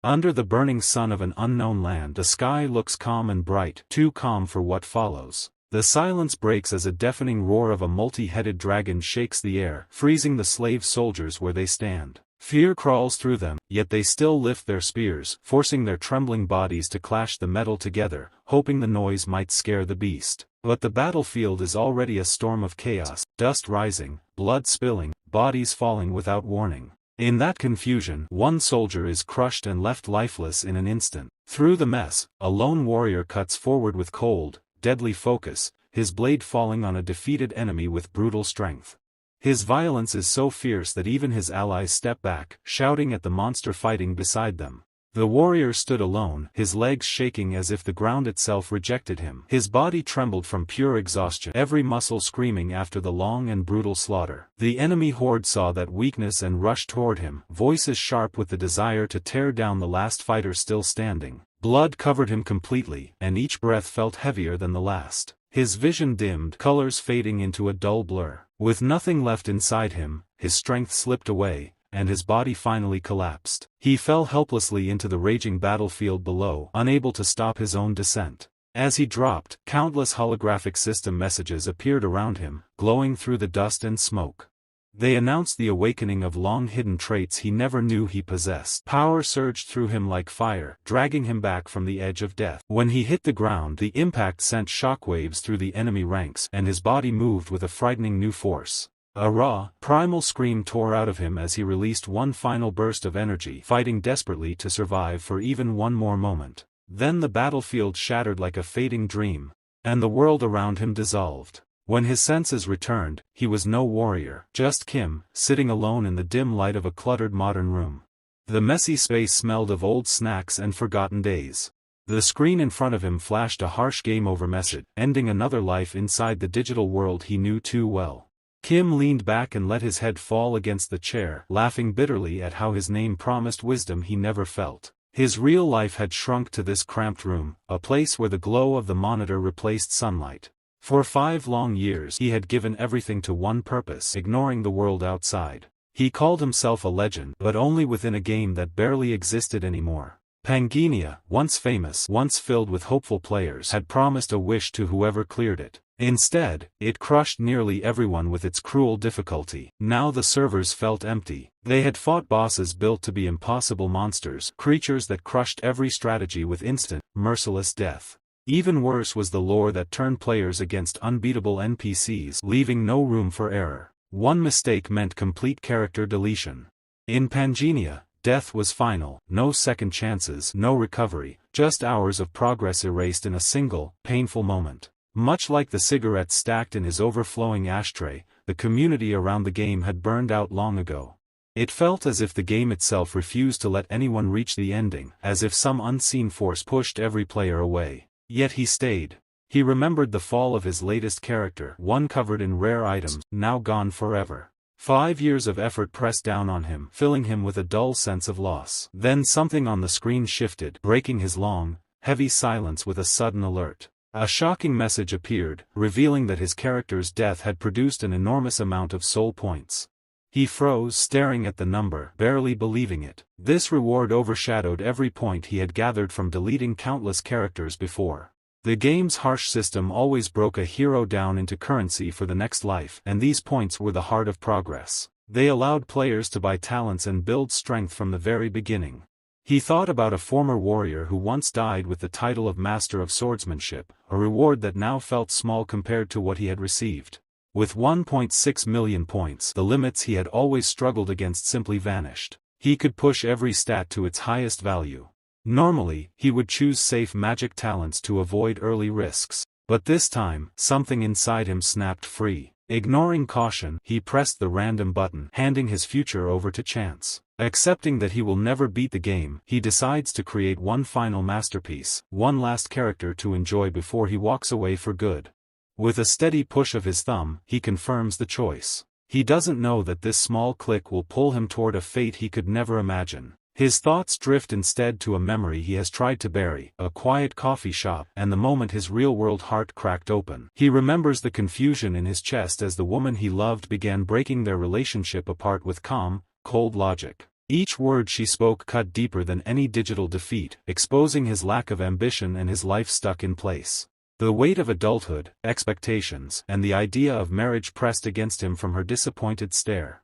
Under the burning sun of an unknown land, the sky looks calm and bright, too calm for what follows. The silence breaks as a deafening roar of a multi-headed dragon shakes the air, freezing the slave soldiers where they stand. Fear crawls through them, yet they still lift their spears, forcing their trembling bodies to clash the metal together, hoping the noise might scare the beast. But the battlefield is already a storm of chaos, dust rising, blood spilling, bodies falling without warning. In that confusion, one soldier is crushed and left lifeless in an instant. Through the mess, a lone warrior cuts forward with cold, deadly focus, his blade falling on a defeated enemy with brutal strength. His violence is so fierce that even his allies step back, shouting at the monster fighting beside them. The warrior stood alone, his legs shaking as if the ground itself rejected him. His body trembled from pure exhaustion, every muscle screaming after the long and brutal slaughter. The enemy horde saw that weakness and rushed toward him, voices sharp with the desire to tear down the last fighter still standing. Blood covered him completely, and each breath felt heavier than the last. His vision dimmed, colors fading into a dull blur. With nothing left inside him, his strength slipped away, and his body finally collapsed. He fell helplessly into the raging battlefield below, unable to stop his own descent. As he dropped, countless holographic system messages appeared around him, glowing through the dust and smoke. They announced the awakening of long-hidden traits he never knew he possessed. Power surged through him like fire, dragging him back from the edge of death. When he hit the ground, the impact sent shockwaves through the enemy ranks, and his body moved with a frightening new force. A raw, primal scream tore out of him as he released one final burst of energy, fighting desperately to survive for even one more moment. Then the battlefield shattered like a fading dream, and the world around him dissolved. When his senses returned, he was no warrior, just Kim, sitting alone in the dim light of a cluttered modern room. The messy space smelled of old snacks and forgotten days. The screen in front of him flashed a harsh game over message, ending another life inside the digital world he knew too well. Kim leaned back and let his head fall against the chair, laughing bitterly at how his name promised wisdom he never felt. His real life had shrunk to this cramped room, a place where the glow of the monitor replaced sunlight. For 5 long years he had given everything to one purpose, ignoring the world outside. He called himself a legend, but only within a game that barely existed anymore. Pangea, once famous, once filled with hopeful players, had promised a wish to whoever cleared it. Instead, it crushed nearly everyone with its cruel difficulty. Now the servers felt empty. They had fought bosses built to be impossible monsters, creatures that crushed every strategy with instant, merciless death. Even worse was the lore that turned players against unbeatable NPCs, leaving no room for error. One mistake meant complete character deletion. In Pangea, death was final, no second chances, no recovery, just hours of progress erased in a single, painful moment. Much like the cigarettes stacked in his overflowing ashtray, the community around the game had burned out long ago. It felt as if the game itself refused to let anyone reach the ending, as if some unseen force pushed every player away. Yet he stayed. He remembered the fall of his latest character, one covered in rare items, now gone forever. 5 years of effort pressed down on him, filling him with a dull sense of loss. Then something on the screen shifted, breaking his long, heavy silence with a sudden alert. A shocking message appeared, revealing that his character's death had produced an enormous amount of soul points. He froze, staring at the number, barely believing it. This reward overshadowed every point he had gathered from deleting countless characters before. The game's harsh system always broke a hero down into currency for the next life, and these points were the heart of progress. They allowed players to buy talents and build strength from the very beginning. He thought about a former warrior who once died with the title of Master of Swordsmanship, a reward that now felt small compared to what he had received. With 1.6 million points, the limits he had always struggled against simply vanished. He could push every stat to its highest value. Normally, he would choose safe magic talents to avoid early risks. But this time, something inside him snapped free. Ignoring caution, he pressed the random button, handing his future over to chance. Accepting that he will never beat the game, he decides to create one final masterpiece, one last character to enjoy before he walks away for good. With a steady push of his thumb, he confirms the choice. He doesn't know that this small click will pull him toward a fate he could never imagine. His thoughts drift instead to a memory he has tried to bury, a quiet coffee shop, and the moment his real-world heart cracked open. He remembers the confusion in his chest as the woman he loved began breaking their relationship apart with calm, cold logic. Each word she spoke cut deeper than any digital defeat, exposing his lack of ambition and his life stuck in place. The weight of adulthood, expectations, and the idea of marriage pressed against him from her disappointed stare.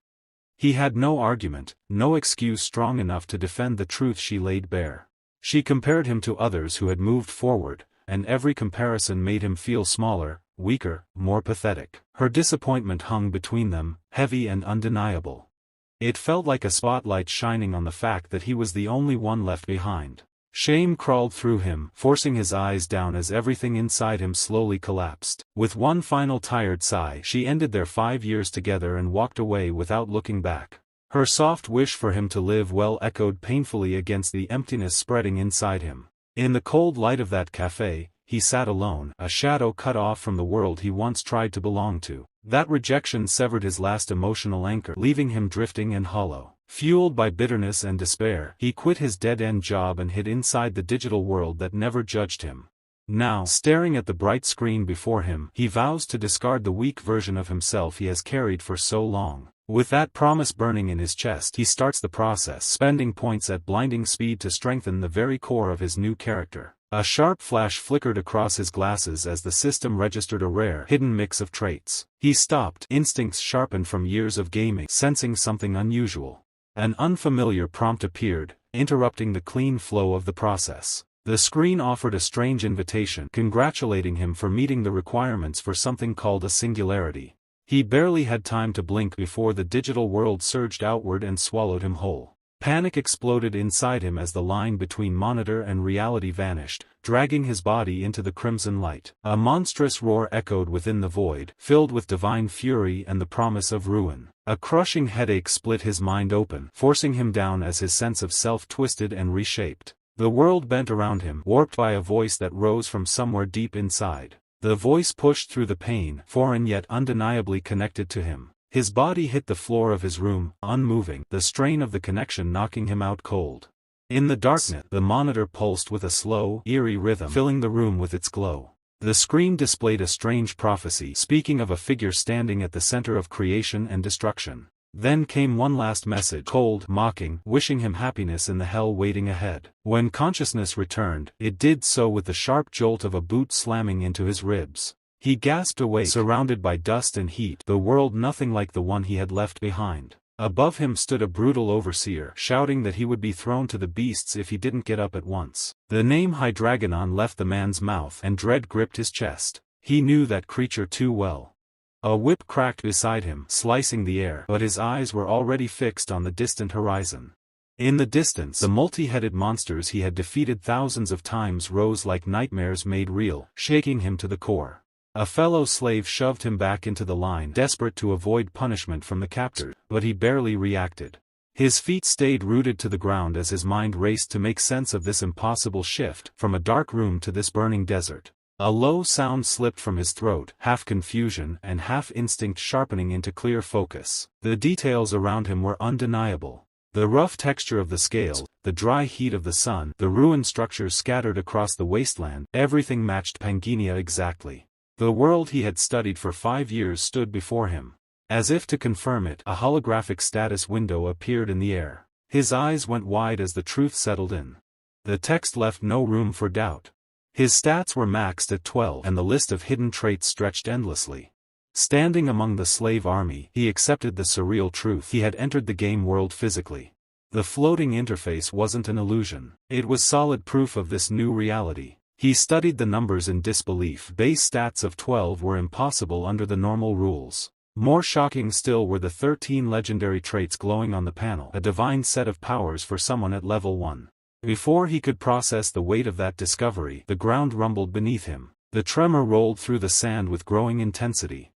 He had no argument, no excuse strong enough to defend the truth she laid bare. She compared him to others who had moved forward, and every comparison made him feel smaller, weaker, more pathetic. Her disappointment hung between them, heavy and undeniable. It felt like a spotlight shining on the fact that he was the only one left behind. Shame crawled through him, forcing his eyes down as everything inside him slowly collapsed. With one final tired sigh, she ended their 5 years together and walked away without looking back. Her soft wish for him to live well echoed painfully against the emptiness spreading inside him. In the cold light of that cafe, he sat alone, a shadow cut off from the world he once tried to belong to. That rejection severed his last emotional anchor, leaving him drifting and hollow. Fueled by bitterness and despair, he quit his dead-end job and hid inside the digital world that never judged him. Now, staring at the bright screen before him, he vows to discard the weak version of himself he has carried for so long. With that promise burning in his chest, he starts the process, spending points at blinding speed to strengthen the very core of his new character. A sharp flash flickered across his glasses as the system registered a rare, hidden mix of traits. He stopped, instincts sharpened from years of gaming, sensing something unusual. An unfamiliar prompt appeared, interrupting the clean flow of the process. The screen offered a strange invitation, congratulating him for meeting the requirements for something called a singularity. He barely had time to blink before the digital world surged outward and swallowed him whole. Panic exploded inside him as the line between monitor and reality vanished, dragging his body into the crimson light. A monstrous roar echoed within the void, filled with divine fury and the promise of ruin. A crushing headache split his mind open, forcing him down as his sense of self twisted and reshaped. The world bent around him, warped by a voice that rose from somewhere deep inside. The voice pushed through the pain, foreign yet undeniably connected to him. His body hit the floor of his room, unmoving, the strain of the connection knocking him out cold. In the darkness, the monitor pulsed with a slow, eerie rhythm, filling the room with its glow. The screen displayed a strange prophecy, speaking of a figure standing at the center of creation and destruction. Then came one last message, cold, mocking, wishing him happiness in the hell waiting ahead. When consciousness returned, it did so with the sharp jolt of a boot slamming into his ribs. He gasped awake, surrounded by dust and heat, the world nothing like the one he had left behind. Above him stood a brutal overseer, shouting that he would be thrown to the beasts if he didn't get up at once. The name Hydragonon left the man's mouth, and dread gripped his chest. He knew that creature too well. A whip cracked beside him, slicing the air, but his eyes were already fixed on the distant horizon. In the distance, the multi-headed monsters he had defeated thousands of times rose like nightmares made real, shaking him to the core. A fellow slave shoved him back into the line, desperate to avoid punishment from the captor, but he barely reacted. His feet stayed rooted to the ground as his mind raced to make sense of this impossible shift, from a dark room to this burning desert. A low sound slipped from his throat, half confusion and half instinct sharpening into clear focus. The details around him were undeniable. The rough texture of the scales, the dry heat of the sun, the ruined structures scattered across the wasteland, everything matched Pangea exactly. The world he had studied for 5 years stood before him. As if to confirm it, a holographic status window appeared in the air. His eyes went wide as the truth settled in. The text left no room for doubt. His stats were maxed at 12 and the list of hidden traits stretched endlessly. Standing among the slave army, he accepted the surreal truth. He had entered the game world physically. The floating interface wasn't an illusion. It was solid proof of this new reality. He studied the numbers in disbelief. Base stats of 12 were impossible under the normal rules. More shocking still were the 13 legendary traits glowing on the panel, a divine set of powers for someone at level 1. Before he could process the weight of that discovery, the ground rumbled beneath him. The tremor rolled through the sand with growing intensity.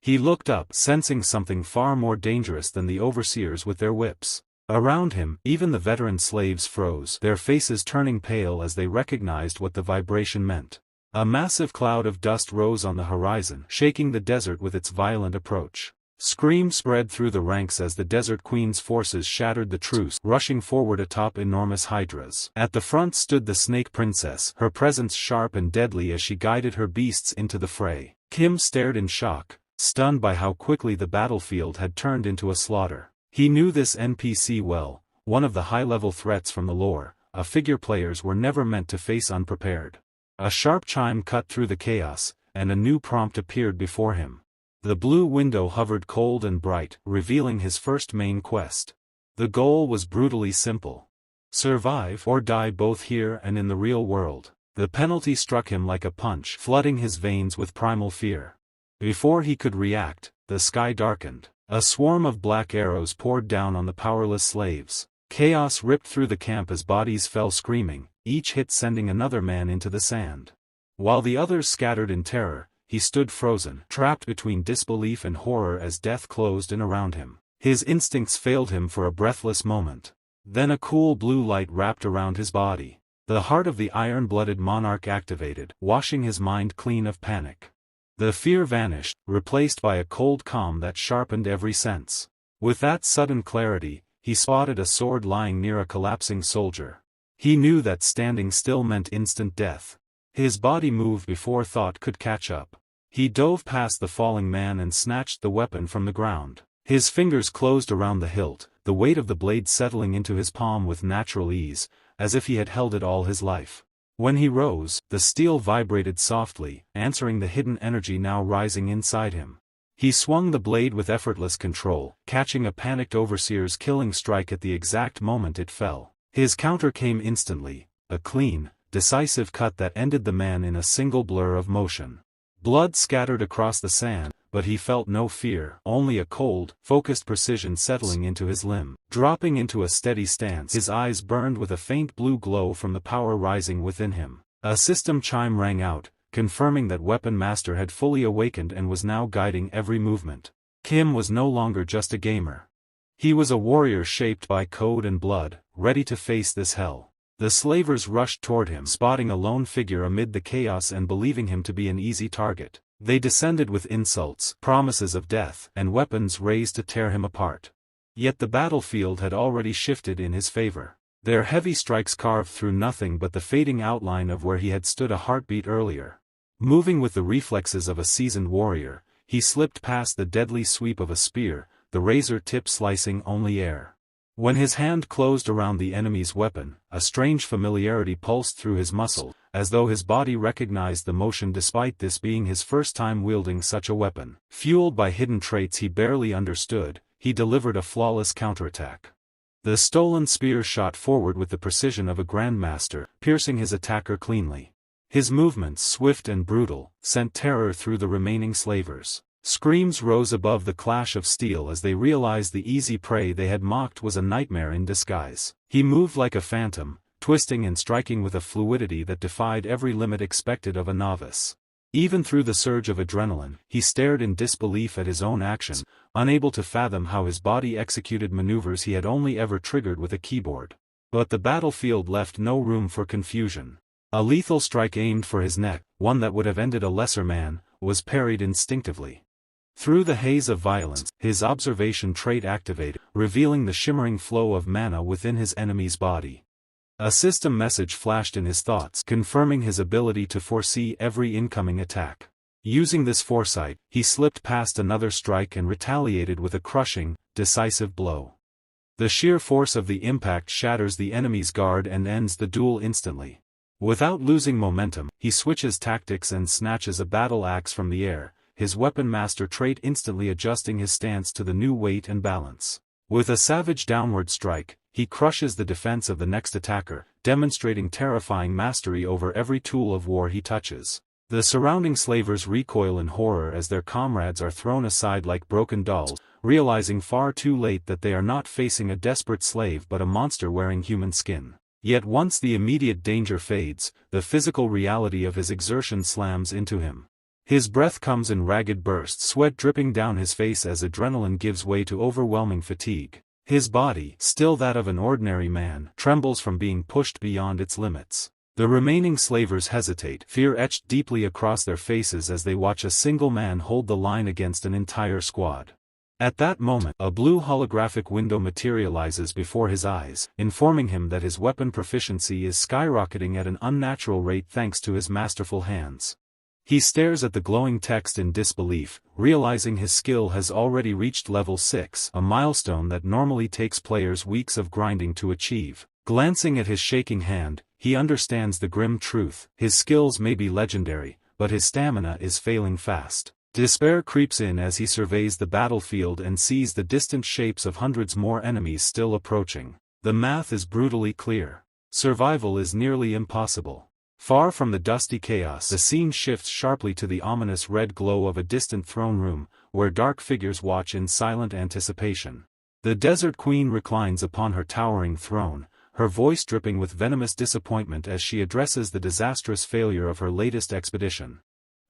He looked up, sensing something far more dangerous than the overseers with their whips. Around him, even the veteran slaves froze, their faces turning pale as they recognized what the vibration meant. A massive cloud of dust rose on the horizon, shaking the desert with its violent approach. Screams spread through the ranks as the Desert Queen's forces shattered the truce, rushing forward atop enormous hydras. At the front stood the Snake Princess, her presence sharp and deadly as she guided her beasts into the fray. Kim stared in shock, stunned by how quickly the battlefield had turned into a slaughter. He knew this NPC well, one of the high-level threats from the lore, figure players were never meant to face unprepared. A sharp chime cut through the chaos, and a new prompt appeared before him. The blue window hovered cold and bright, revealing his first main quest. The goal was brutally simple. Survive or die both here and in the real world. The penalty struck him like a punch, flooding his veins with primal fear. Before he could react, the sky darkened. A swarm of black arrows poured down on the powerless slaves. Chaos ripped through the camp as bodies fell screaming, each hit sending another man into the sand. While the others scattered in terror, he stood frozen, trapped between disbelief and horror as death closed in around him. His instincts failed him for a breathless moment. Then a cool blue light wrapped around his body. The heart of the iron-blooded monarch activated, washing his mind clean of panic. The fear vanished, replaced by a cold calm that sharpened every sense. With that sudden clarity, he spotted a sword lying near a collapsing soldier. He knew that standing still meant instant death. His body moved before thought could catch up. He dove past the falling man and snatched the weapon from the ground. His fingers closed around the hilt, the weight of the blade settling into his palm with natural ease, as if he had held it all his life. When he rose, the steel vibrated softly, answering the hidden energy now rising inside him. He swung the blade with effortless control, catching a panicked overseer's killing strike at the exact moment it fell. His counter came instantly, a clean, decisive cut that ended the man in a single blur of motion. Blood scattered across the sand, but he felt no fear, only a cold, focused precision settling into his limb. Dropping into a steady stance, his eyes burned with a faint blue glow from the power rising within him. A system chime rang out, confirming that Weapon Master had fully awakened and was now guiding every movement. Kim was no longer just a gamer. He was a warrior shaped by code and blood, ready to face this hell. The slavers rushed toward him, spotting a lone figure amid the chaos and believing him to be an easy target. They descended with insults, promises of death, and weapons raised to tear him apart. Yet the battlefield had already shifted in his favor. Their heavy strikes carved through nothing but the fading outline of where he had stood a heartbeat earlier. Moving with the reflexes of a seasoned warrior, he slipped past the deadly sweep of a spear, the razor tip slicing only air. When his hand closed around the enemy's weapon, a strange familiarity pulsed through his muscle, as though his body recognized the motion despite this being his first time wielding such a weapon. Fueled by hidden traits he barely understood, he delivered a flawless counterattack. The stolen spear shot forward with the precision of a grandmaster, piercing his attacker cleanly. His movements, swift and brutal, sent terror through the remaining slavers. Screams rose above the clash of steel as they realized the easy prey they had mocked was a nightmare in disguise. He moved like a phantom, twisting and striking with a fluidity that defied every limit expected of a novice. Even through the surge of adrenaline, he stared in disbelief at his own actions, unable to fathom how his body executed maneuvers he had only ever triggered with a keyboard. But the battlefield left no room for confusion. A lethal strike aimed for his neck, one that would have ended a lesser man, was parried instinctively. Through the haze of violence, his observation trait activated, revealing the shimmering flow of mana within his enemy's body. A system message flashed in his thoughts, confirming his ability to foresee every incoming attack. Using this foresight, he slipped past another strike and retaliated with a crushing, decisive blow. The sheer force of the impact shatters the enemy's guard and ends the duel instantly. Without losing momentum, he switches tactics and snatches a battle axe from the air, his weapon master trait instantly adjusting his stance to the new weight and balance. With a savage downward strike, he crushes the defense of the next attacker, demonstrating terrifying mastery over every tool of war he touches. The surrounding slavers recoil in horror as their comrades are thrown aside like broken dolls, realizing far too late that they are not facing a desperate slave but a monster wearing human skin. Yet once the immediate danger fades, the physical reality of his exertion slams into him. His breath comes in ragged bursts, sweat dripping down his face as adrenaline gives way to overwhelming fatigue. His body, still that of an ordinary man, trembles from being pushed beyond its limits. The remaining slavers hesitate, fear etched deeply across their faces as they watch a single man hold the line against an entire squad. At that moment, a blue holographic window materializes before his eyes, informing him that his weapon proficiency is skyrocketing at an unnatural rate thanks to his masterful hands. He stares at the glowing text in disbelief, realizing his skill has already reached level 6, a milestone that normally takes players weeks of grinding to achieve. Glancing at his shaking hand, he understands the grim truth. His skills may be legendary, but his stamina is failing fast. Despair creeps in as he surveys the battlefield and sees the distant shapes of hundreds more enemies still approaching. The math is brutally clear. Survival is nearly impossible. Far from the dusty chaos, the scene shifts sharply to the ominous red glow of a distant throne room, where dark figures watch in silent anticipation. The Desert Queen reclines upon her towering throne, her voice dripping with venomous disappointment as she addresses the disastrous failure of her latest expedition.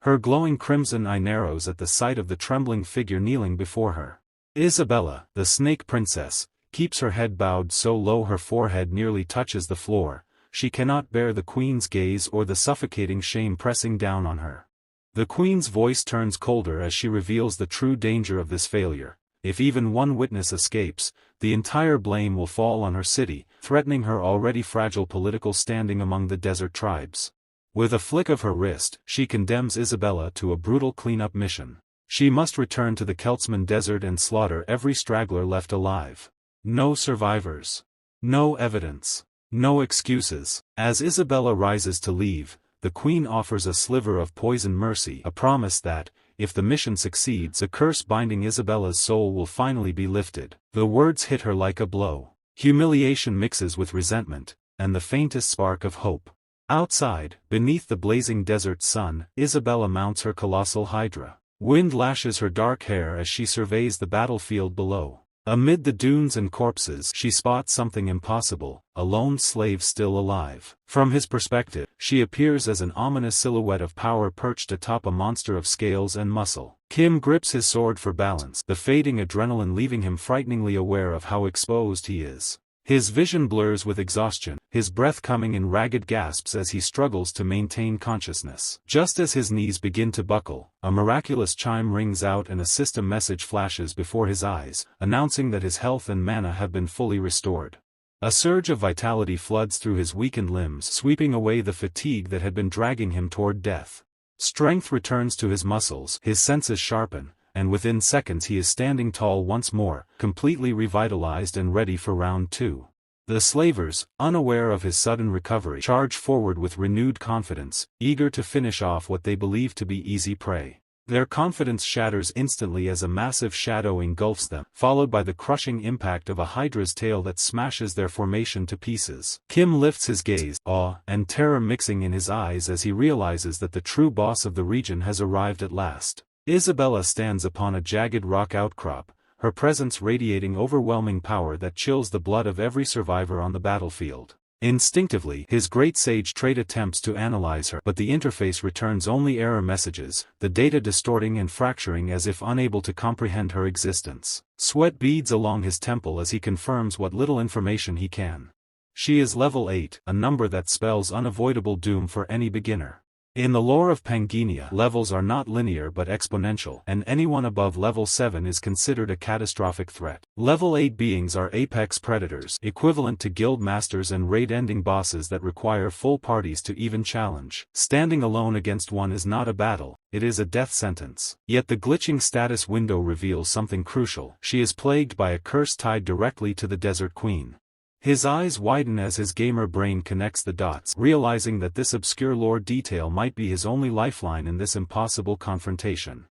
Her glowing crimson eye narrows at the sight of the trembling figure kneeling before her. Isabella, the Snake Princess, keeps her head bowed so low her forehead nearly touches the floor. She cannot bear the Queen's gaze or the suffocating shame pressing down on her. The Queen's voice turns colder as she reveals the true danger of this failure. If even one witness escapes, the entire blame will fall on her city, threatening her already fragile political standing among the desert tribes. With a flick of her wrist, she condemns Isabella to a brutal cleanup mission. She must return to the Celtsman Desert and slaughter every straggler left alive. No survivors. No evidence. No excuses. As Isabella rises to leave, the Queen offers a sliver of poisoned mercy, a promise that, if the mission succeeds, the curse binding Isabella's soul will finally be lifted. The words hit her like a blow. Humiliation mixes with resentment, and the faintest spark of hope. Outside, beneath the blazing desert sun, Isabella mounts her colossal hydra. Wind lashes her dark hair as she surveys the battlefield below. Amid the dunes and corpses, she spots something impossible, a lone slave still alive. From his perspective, she appears as an ominous silhouette of power perched atop a monster of scales and muscle. Kim grips his sword for balance, the fading adrenaline leaving him frighteningly aware of how exposed he is. His vision blurs with exhaustion, his breath coming in ragged gasps as he struggles to maintain consciousness. Just as his knees begin to buckle, a miraculous chime rings out and a system message flashes before his eyes, announcing that his health and mana have been fully restored. A surge of vitality floods through his weakened limbs, sweeping away the fatigue that had been dragging him toward death. Strength returns to his muscles, his senses sharpen, and within seconds he is standing tall once more, completely revitalized and ready for round 2. The slavers, unaware of his sudden recovery, charge forward with renewed confidence, eager to finish off what they believe to be easy prey. Their confidence shatters instantly as a massive shadow engulfs them, followed by the crushing impact of a hydra's tail that smashes their formation to pieces. Kim lifts his gaze, awe and terror mixing in his eyes as he realizes that the true boss of the region has arrived at last. Isabella stands upon a jagged rock outcrop, her presence radiating overwhelming power that chills the blood of every survivor on the battlefield. Instinctively, his great sage trait attempts to analyze her, but the interface returns only error messages, the data distorting and fracturing as if unable to comprehend her existence. Sweat beads along his temple as he confirms what little information he can. She is level 8, a number that spells unavoidable doom for any beginner. In the lore of Pangenia, levels are not linear but exponential, and anyone above level 7 is considered a catastrophic threat. Level 8 beings are apex predators, equivalent to guild masters and raid-ending bosses that require full parties to even challenge. Standing alone against one is not a battle, it is a death sentence. Yet the glitching status window reveals something crucial. She is plagued by a curse tied directly to the Desert Queen. His eyes widen as his gamer brain connects the dots, realizing that this obscure lore detail might be his only lifeline in this impossible confrontation.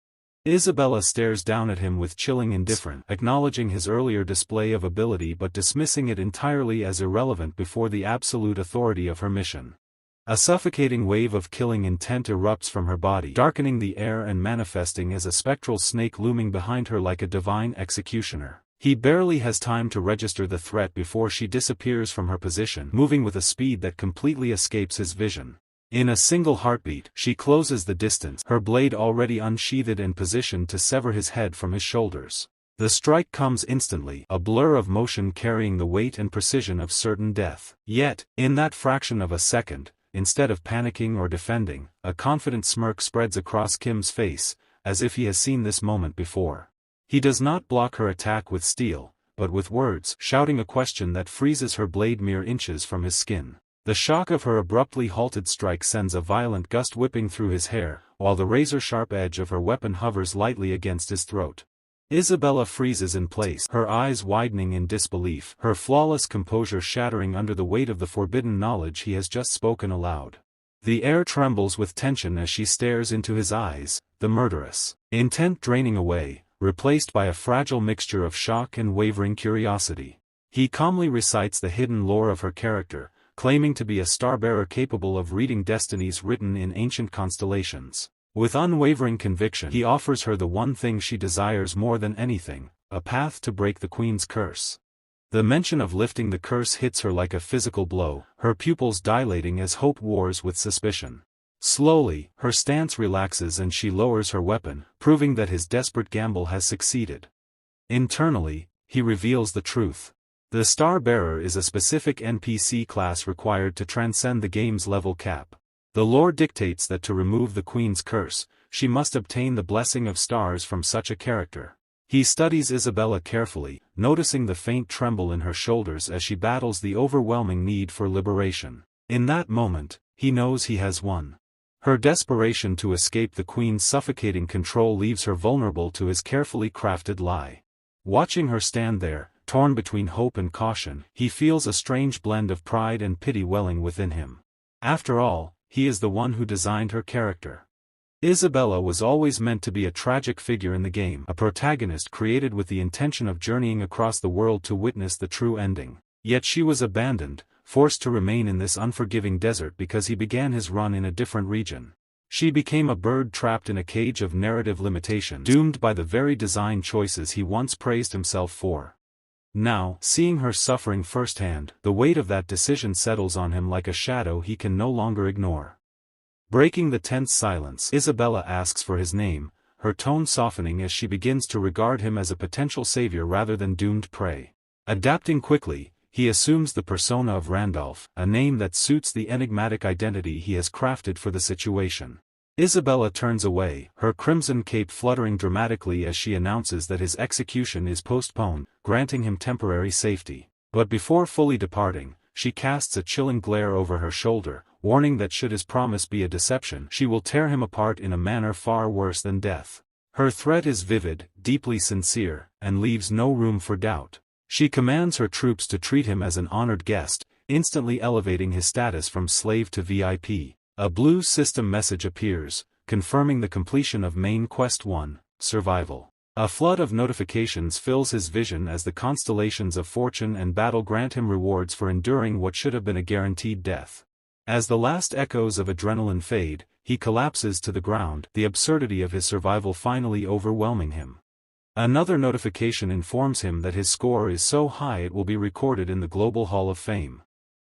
Isabella stares down at him with chilling indifference, acknowledging his earlier display of ability but dismissing it entirely as irrelevant before the absolute authority of her mission. A suffocating wave of killing intent erupts from her body, darkening the air and manifesting as a spectral snake looming behind her like a divine executioner. He barely has time to register the threat before she disappears from her position, moving with a speed that completely escapes his vision. In a single heartbeat, she closes the distance, her blade already unsheathed and positioned to sever his head from his shoulders. The strike comes instantly, a blur of motion carrying the weight and precision of certain death. Yet, in that fraction of a second, instead of panicking or defending, a confident smirk spreads across Kim's face, as if he has seen this moment before. He does not block her attack with steel, but with words, shouting a question that freezes her blade mere inches from his skin. The shock of her abruptly halted strike sends a violent gust whipping through his hair, while the razor-sharp edge of her weapon hovers lightly against his throat. Isabella freezes in place, her eyes widening in disbelief, her flawless composure shattering under the weight of the forbidden knowledge he has just spoken aloud. The air trembles with tension as she stares into his eyes, the murderous intent draining away, replaced by a fragile mixture of shock and wavering curiosity. He calmly recites the hidden lore of her character, claiming to be a starbearer capable of reading destinies written in ancient constellations. With unwavering conviction, he offers her the one thing she desires more than anything, a path to break the queen's curse. The mention of lifting the curse hits her like a physical blow, her pupils dilating as hope wars with suspicion. Slowly, her stance relaxes and she lowers her weapon, proving that his desperate gamble has succeeded. Internally, he reveals the truth. The Star Bearer is a specific NPC class required to transcend the game's level cap. The lore dictates that to remove the queen's curse, she must obtain the blessing of stars from such a character. He studies Isabella carefully, noticing the faint tremble in her shoulders as she battles the overwhelming need for liberation. In that moment, he knows he has won. Her desperation to escape the queen's suffocating control leaves her vulnerable to his carefully crafted lie. Watching her stand there, torn between hope and caution, he feels a strange blend of pride and pity welling within him. After all, he is the one who designed her character. Isabella was always meant to be a tragic figure in the game, a protagonist created with the intention of journeying across the world to witness the true ending. Yet she was abandoned, forced to remain in this unforgiving desert because he began his run in a different region. She became a bird trapped in a cage of narrative limitation, doomed by the very design choices he once praised himself for. Now, seeing her suffering firsthand, the weight of that decision settles on him like a shadow he can no longer ignore. Breaking the tense silence, Isabella asks for his name, her tone softening as she begins to regard him as a potential savior rather than doomed prey. Adapting quickly, he assumes the persona of Randolph, a name that suits the enigmatic identity he has crafted for the situation. Isabella turns away, her crimson cape fluttering dramatically as she announces that his execution is postponed, granting him temporary safety. But before fully departing, she casts a chilling glare over her shoulder, warning that should his promise be a deception, she will tear him apart in a manner far worse than death. Her threat is vivid, deeply sincere, and leaves no room for doubt. She commands her troops to treat him as an honored guest, instantly elevating his status from slave to VIP. A blue system message appears, confirming the completion of Main Quest 1, Survival. A flood of notifications fills his vision as the constellations of fortune and battle grant him rewards for enduring what should have been a guaranteed death. As the last echoes of adrenaline fade, he collapses to the ground, the absurdity of his survival finally overwhelming him. Another notification informs him that his score is so high it will be recorded in the Global Hall of Fame.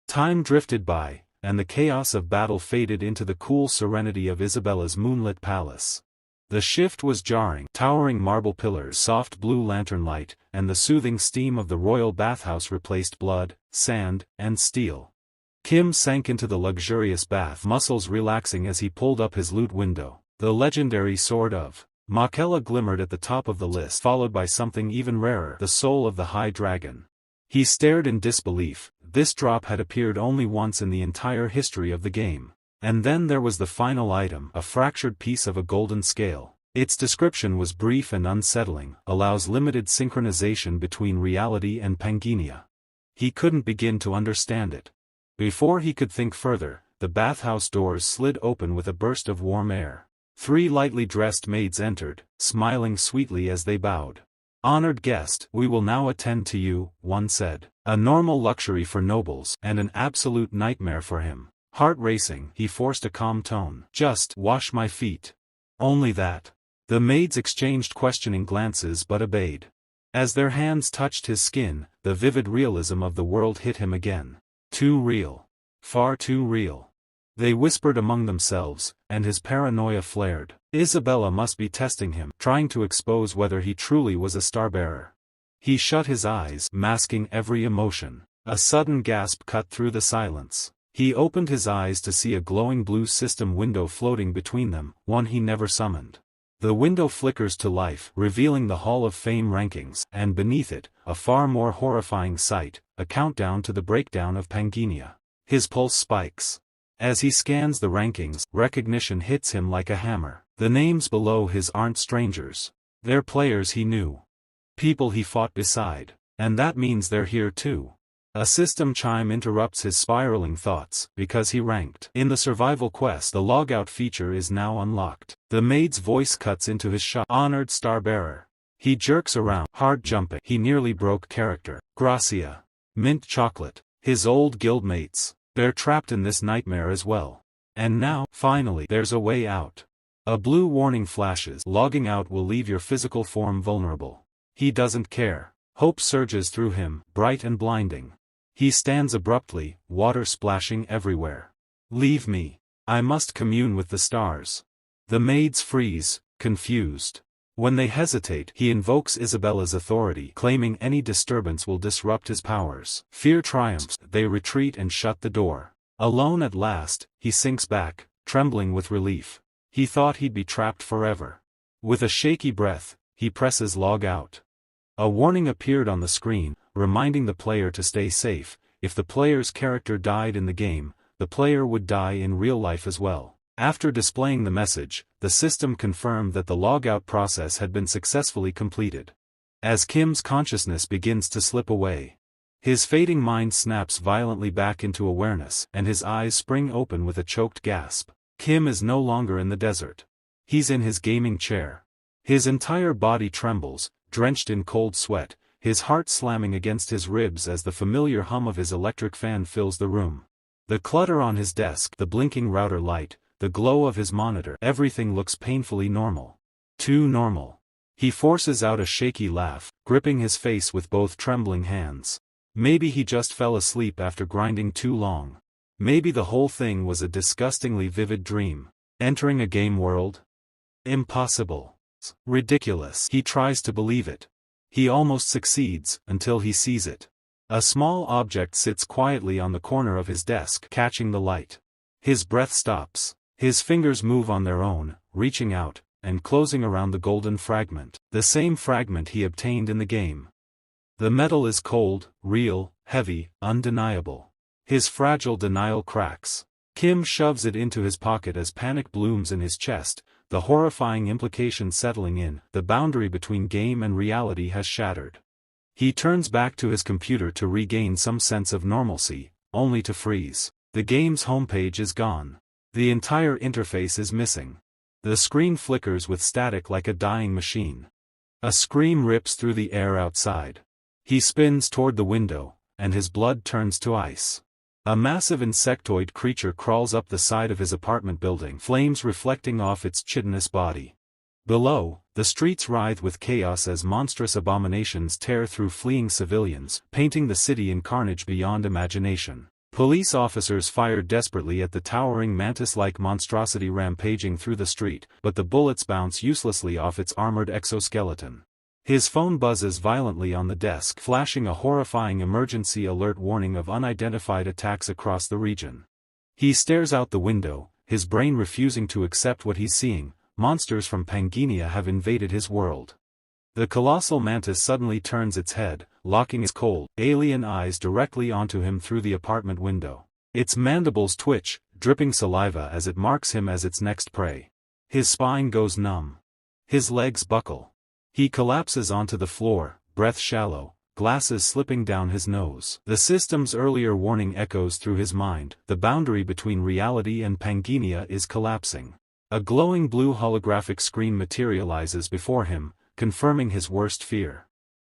Time drifted by, and the chaos of battle faded into the cool serenity of Isabella's moonlit palace. The shift was jarring, towering marble pillars, soft blue lantern light, and the soothing steam of the royal bathhouse replaced blood, sand, and steel. Kim sank into the luxurious bath, muscles relaxing as he pulled up his loot window. The legendary sword of Makela glimmered at the top of the list, followed by something even rarer, the soul of the High Dragon. He stared in disbelief. This drop had appeared only once in the entire history of the game. And then there was the final item, a fractured piece of a golden scale. Its description was brief and unsettling, allows limited synchronization between reality and Pangea. He couldn't begin to understand it. Before he could think further, the bathhouse doors slid open with a burst of warm air. 3 lightly dressed maids entered, smiling sweetly as they bowed. "Honored guest, we will now attend to you," one said. A normal luxury for nobles, and an absolute nightmare for him. Heart racing, he forced a calm tone. "Just wash my feet." Only that. The maids exchanged questioning glances but obeyed. As their hands touched his skin, the vivid realism of the world hit him again. Too real. Far too real. They whispered among themselves, and his paranoia flared. Isabella must be testing him, trying to expose whether he truly was a starbearer. He shut his eyes, masking every emotion. A sudden gasp cut through the silence. He opened his eyes to see a glowing blue system window floating between them, one he never summoned. The window flickers to life, revealing the Hall of Fame rankings, and beneath it, a far more horrifying sight, a countdown to the breakdown of Pangea. His pulse spikes. As he scans the rankings, recognition hits him like a hammer. The names below his aren't strangers. They're players he knew. People he fought beside. And that means they're here too. A system chime interrupts his spiraling thoughts, because he ranked. In the survival quest, the logout feature is now unlocked. The maid's voice cuts into his shot. Honored star-bearer. He jerks around, hard jumping. He nearly broke character. Gracia. Mint chocolate. His old guildmates. They're trapped in this nightmare as well. And now, finally, there's a way out. A blue warning flashes. Logging out will leave your physical form vulnerable. He doesn't care. Hope surges through him, bright and blinding. He stands abruptly, water splashing everywhere. Leave me. I must commune with the stars. The maids freeze, confused. When they hesitate, he invokes Isabella's authority, claiming any disturbance will disrupt his powers. Fear triumphs, they retreat and shut the door. Alone at last, he sinks back, trembling with relief. He thought he'd be trapped forever. With a shaky breath, he presses log out. A warning appeared on the screen, reminding the player to stay safe. If the player's character died in the game, the player would die in real life as well. After displaying the message, the system confirmed that the logout process had been successfully completed. As Kim's consciousness begins to slip away, his fading mind snaps violently back into awareness, and his eyes spring open with a choked gasp. Kim is no longer in the desert. He's in his gaming chair. His entire body trembles, drenched in cold sweat, his heart slamming against his ribs as the familiar hum of his electric fan fills the room. The clutter on his desk, the blinking router light, the glow of his monitor, everything looks painfully normal. Too normal. He forces out a shaky laugh, gripping his face with both trembling hands. Maybe he just fell asleep after grinding too long. Maybe the whole thing was a disgustingly vivid dream. Entering a game world? Impossible. Ridiculous. He tries to believe it. He almost succeeds, until he sees it. A small object sits quietly on the corner of his desk, catching the light. His breath stops. His fingers move on their own, reaching out, and closing around the golden fragment. The same fragment he obtained in the game. The metal is cold, real, heavy, undeniable. His fragile denial cracks. Kim shoves it into his pocket as panic blooms in his chest, the horrifying implication settling in. The boundary between game and reality has shattered. He turns back to his computer to regain some sense of normalcy, only to freeze. The game's homepage is gone. The entire interface is missing. The screen flickers with static like a dying machine. A scream rips through the air outside. He spins toward the window, and his blood turns to ice. A massive insectoid creature crawls up the side of his apartment building, flames reflecting off its chitinous body. Below, the streets writhe with chaos as monstrous abominations tear through fleeing civilians, painting the city in carnage beyond imagination. Police officers fire desperately at the towering mantis-like monstrosity rampaging through the street, but the bullets bounce uselessly off its armored exoskeleton. His phone buzzes violently on the desk, flashing a horrifying emergency alert warning of unidentified attacks across the region. He stares out the window, his brain refusing to accept what he's seeing. Monsters from Pangea have invaded his world. The colossal mantis suddenly turns its head, locking its cold, alien eyes directly onto him through the apartment window. Its mandibles twitch, dripping saliva as it marks him as its next prey. His spine goes numb. His legs buckle. He collapses onto the floor, breath shallow, glasses slipping down his nose. The system's earlier warning echoes through his mind. The boundary between reality and Pangea is collapsing. A glowing blue holographic screen materializes before him, confirming his worst fear.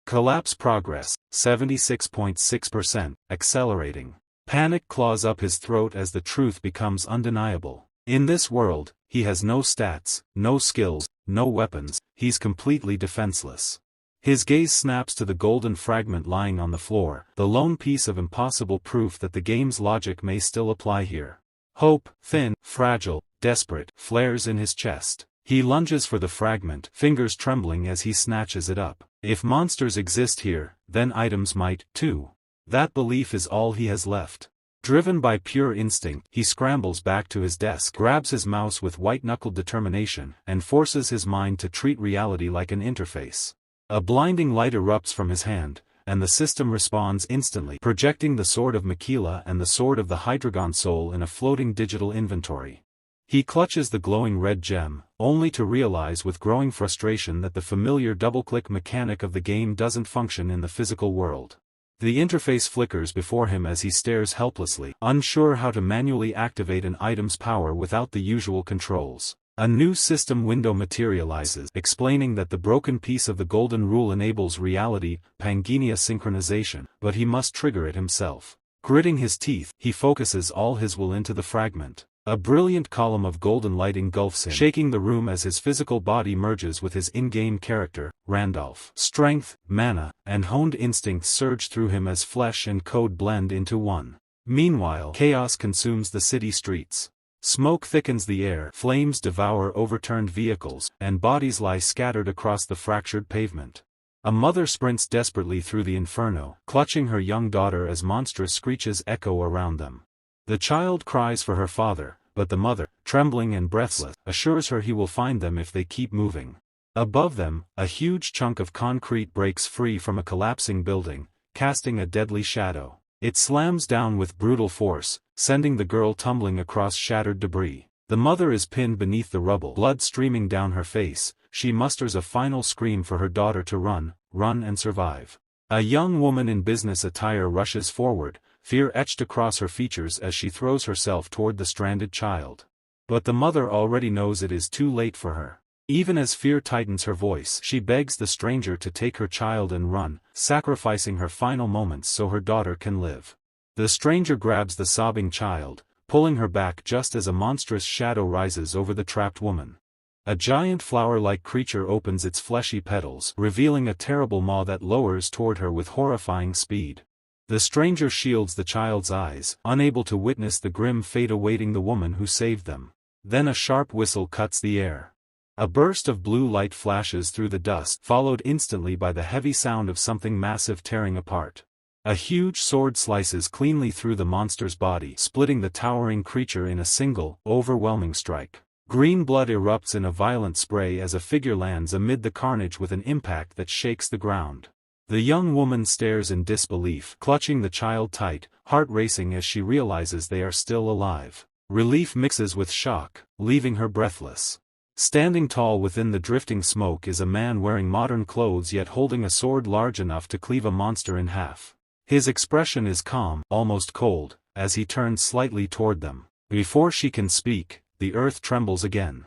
Collapse progress, 76.6%, accelerating. Panic claws up his throat as the truth becomes undeniable. In this world, he has no stats, no skills, no weapons, he's completely defenseless. His gaze snaps to the golden fragment lying on the floor, the lone piece of impossible proof that the game's logic may still apply here. Hope, thin, fragile, desperate, flares in his chest. He lunges for the fragment, fingers trembling as he snatches it up. If monsters exist here, then items might, too. That belief is all he has left. Driven by pure instinct, he scrambles back to his desk, grabs his mouse with white-knuckled determination, and forces his mind to treat reality like an interface. A blinding light erupts from his hand, and the system responds instantly, projecting the sword of Makila and the sword of the Hydragon Soul in a floating digital inventory. He clutches the glowing red gem, only to realize with growing frustration that the familiar double-click mechanic of the game doesn't function in the physical world. The interface flickers before him as he stares helplessly, unsure how to manually activate an item's power without the usual controls. A new system window materializes, explaining that the broken piece of the golden rule enables reality, Pangenia synchronization, but he must trigger it himself. Gritting his teeth, he focuses all his will into the fragment. A brilliant column of golden light engulfs him, shaking the room as his physical body merges with his in-game character, Randolph. Strength, mana, and honed instincts surge through him as flesh and code blend into one. Meanwhile, chaos consumes the city streets. Smoke thickens the air, flames devour overturned vehicles, and bodies lie scattered across the fractured pavement. A mother sprints desperately through the inferno, clutching her young daughter as monstrous screeches echo around them. The child cries for her father, but the mother, trembling and breathless, assures her he will find them if they keep moving. Above them, a huge chunk of concrete breaks free from a collapsing building, casting a deadly shadow. It slams down with brutal force, sending the girl tumbling across shattered debris. The mother is pinned beneath the rubble, blood streaming down her face. She musters a final scream for her daughter to run and survive. A young woman in business attire rushes forward, fear etched across her features as she throws herself toward the stranded child. But the mother already knows it is too late for her. Even as fear tightens her voice, she begs the stranger to take her child and run, sacrificing her final moments so her daughter can live. The stranger grabs the sobbing child, pulling her back just as a monstrous shadow rises over the trapped woman. A giant flower-like creature opens its fleshy petals, revealing a terrible maw that lowers toward her with horrifying speed. The stranger shields the child's eyes, unable to witness the grim fate awaiting the woman who saved them. Then a sharp whistle cuts the air. A burst of blue light flashes through the dust, followed instantly by the heavy sound of something massive tearing apart. A huge sword slices cleanly through the monster's body, splitting the towering creature in a single, overwhelming strike. Green blood erupts in a violent spray as a figure lands amid the carnage with an impact that shakes the ground. The young woman stares in disbelief, clutching the child tight, heart racing as she realizes they are still alive. Relief mixes with shock, leaving her breathless. Standing tall within the drifting smoke is a man wearing modern clothes yet holding a sword large enough to cleave a monster in half. His expression is calm, almost cold, as he turns slightly toward them. Before she can speak, the earth trembles again.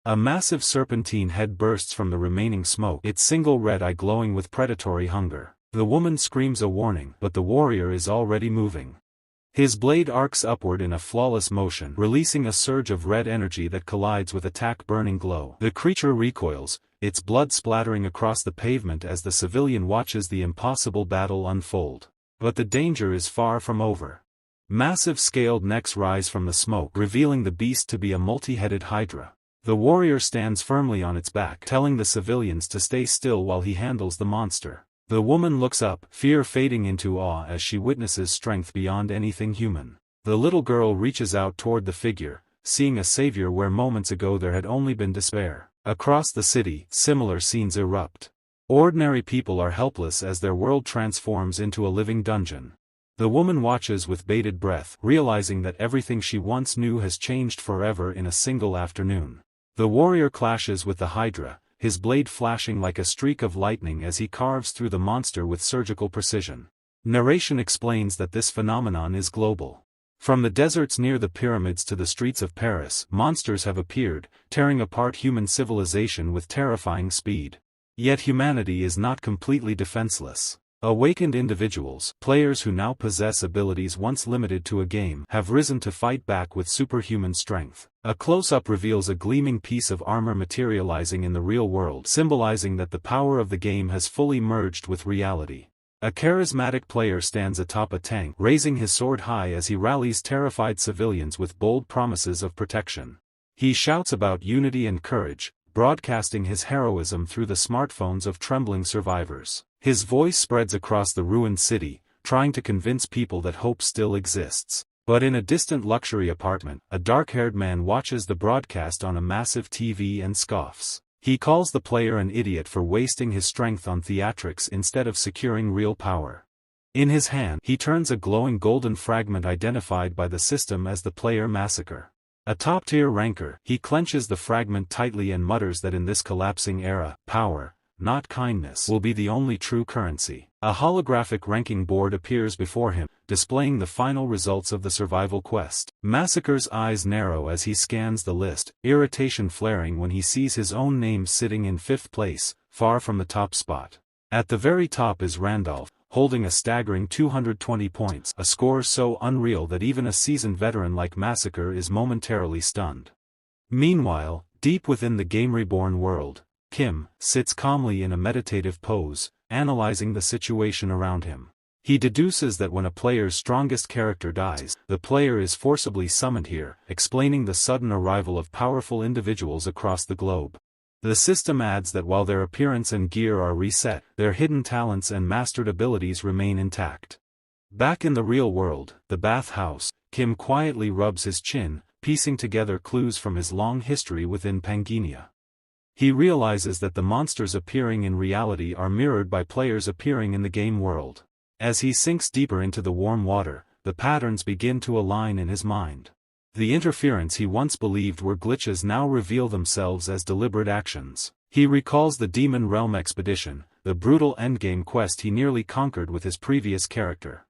A massive serpentine head bursts from the remaining smoke, its single red eye glowing with predatory hunger. The woman screams a warning, but the warrior is already moving. His blade arcs upward in a flawless motion, releasing a surge of red energy that collides with attack burning glow. The creature recoils, its blood splattering across the pavement as the civilian watches the impossible battle unfold. But the danger is far from over. Massive scaled necks rise from the smoke, revealing the beast to be a multi-headed hydra. The warrior stands firmly on its back, telling the civilians to stay still while he handles the monster. The woman looks up, fear fading into awe as she witnesses strength beyond anything human. The little girl reaches out toward the figure, seeing a savior where moments ago there had only been despair. Across the city, similar scenes erupt. Ordinary people are helpless as their world transforms into a living dungeon. The woman watches with bated breath, realizing that everything she once knew has changed forever in a single afternoon. The warrior clashes with the hydra, his blade flashing like a streak of lightning as he carves through the monster with surgical precision. Narration explains that this phenomenon is global. From the deserts near the pyramids to the streets of Paris, monsters have appeared, tearing apart human civilization with terrifying speed. Yet humanity is not completely defenseless. Awakened individuals, players who now possess abilities once limited to a game, have risen to fight back with superhuman strength. A close-up reveals a gleaming piece of armor materializing in the real world, symbolizing that the power of the game has fully merged with reality. A charismatic player stands atop a tank, raising his sword high as he rallies terrified civilians with bold promises of protection. He shouts about unity and courage, broadcasting his heroism through the smartphones of trembling survivors. His voice spreads across the ruined city, trying to convince people that hope still exists. But in a distant luxury apartment, a dark-haired man watches the broadcast on a massive TV and scoffs. He calls the player an idiot for wasting his strength on theatrics instead of securing real power. In his hand, he turns a glowing golden fragment identified by the system as the player massacre. A top-tier ranker, he clenches the fragment tightly and mutters that in this collapsing era, power, not kindness, will be the only true currency. A holographic ranking board appears before him, displaying the final results of the survival quest. Massacre's eyes narrow as he scans the list, irritation flaring when he sees his own name sitting in 5th place, far from the top spot. At the very top is Randolph, holding a staggering 220 points, a score so unreal that even a seasoned veteran like Massacre is momentarily stunned. Meanwhile, deep within the Game Reborn world, Kim sits calmly in a meditative pose, analyzing the situation around him. He deduces that when a player's strongest character dies, the player is forcibly summoned here, explaining the sudden arrival of powerful individuals across the globe. The system adds that while their appearance and gear are reset, their hidden talents and mastered abilities remain intact. Back in the real world, the bathhouse, Kim quietly rubs his chin, piecing together clues from his long history within Pangenia. He realizes that the monsters appearing in reality are mirrored by players appearing in the game world. As he sinks deeper into the warm water, the patterns begin to align in his mind. The interference he once believed were glitches now reveal themselves as deliberate actions. He recalls the Demon Realm expedition, the brutal endgame quest he nearly conquered with his previous character.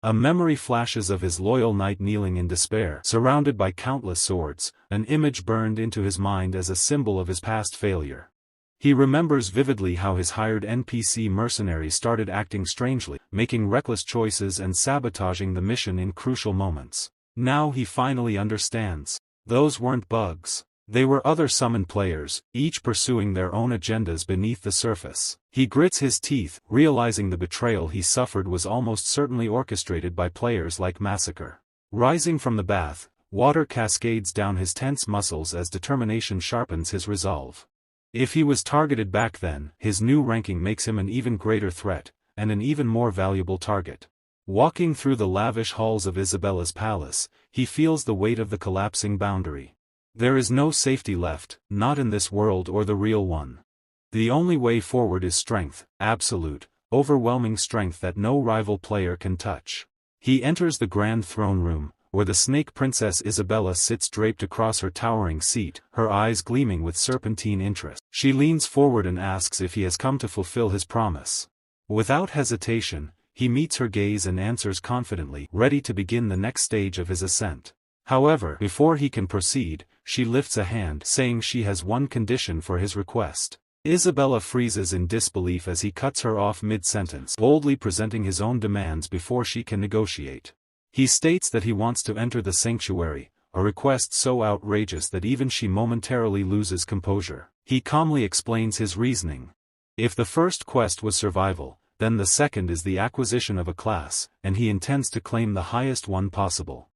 A memory flashes of his loyal knight kneeling in despair, surrounded by countless swords, an image burned into his mind as a symbol of his past failure. He remembers vividly how his hired NPC mercenaries started acting strangely, making reckless choices and sabotaging the mission in crucial moments. Now he finally understands. Those weren't bugs. They were other summoned players, each pursuing their own agendas beneath the surface. He grits his teeth, realizing the betrayal he suffered was almost certainly orchestrated by players like Massacre. Rising from the bath, water cascades down his tense muscles as determination sharpens his resolve. If he was targeted back then, his new ranking makes him an even greater threat, and an even more valuable target. Walking through the lavish halls of Isabella's palace, he feels the weight of the collapsing boundary. There is no safety left, not in this world or the real one. The only way forward is strength, absolute, overwhelming strength that no rival player can touch. He enters the grand throne room, where the snake princess Isabella sits draped across her towering seat, her eyes gleaming with serpentine interest. She leans forward and asks if he has come to fulfill his promise. Without hesitation, he meets her gaze and answers confidently, ready to begin the next stage of his ascent. However, before he can proceed, she lifts a hand, saying she has one condition for his request. Isabella freezes in disbelief as he cuts her off mid-sentence, boldly presenting his own demands before she can negotiate. He states that he wants to enter the sanctuary, a request so outrageous that even she momentarily loses composure. He calmly explains his reasoning. If the first quest was survival, then the second is the acquisition of a class, and he intends to claim the highest one possible.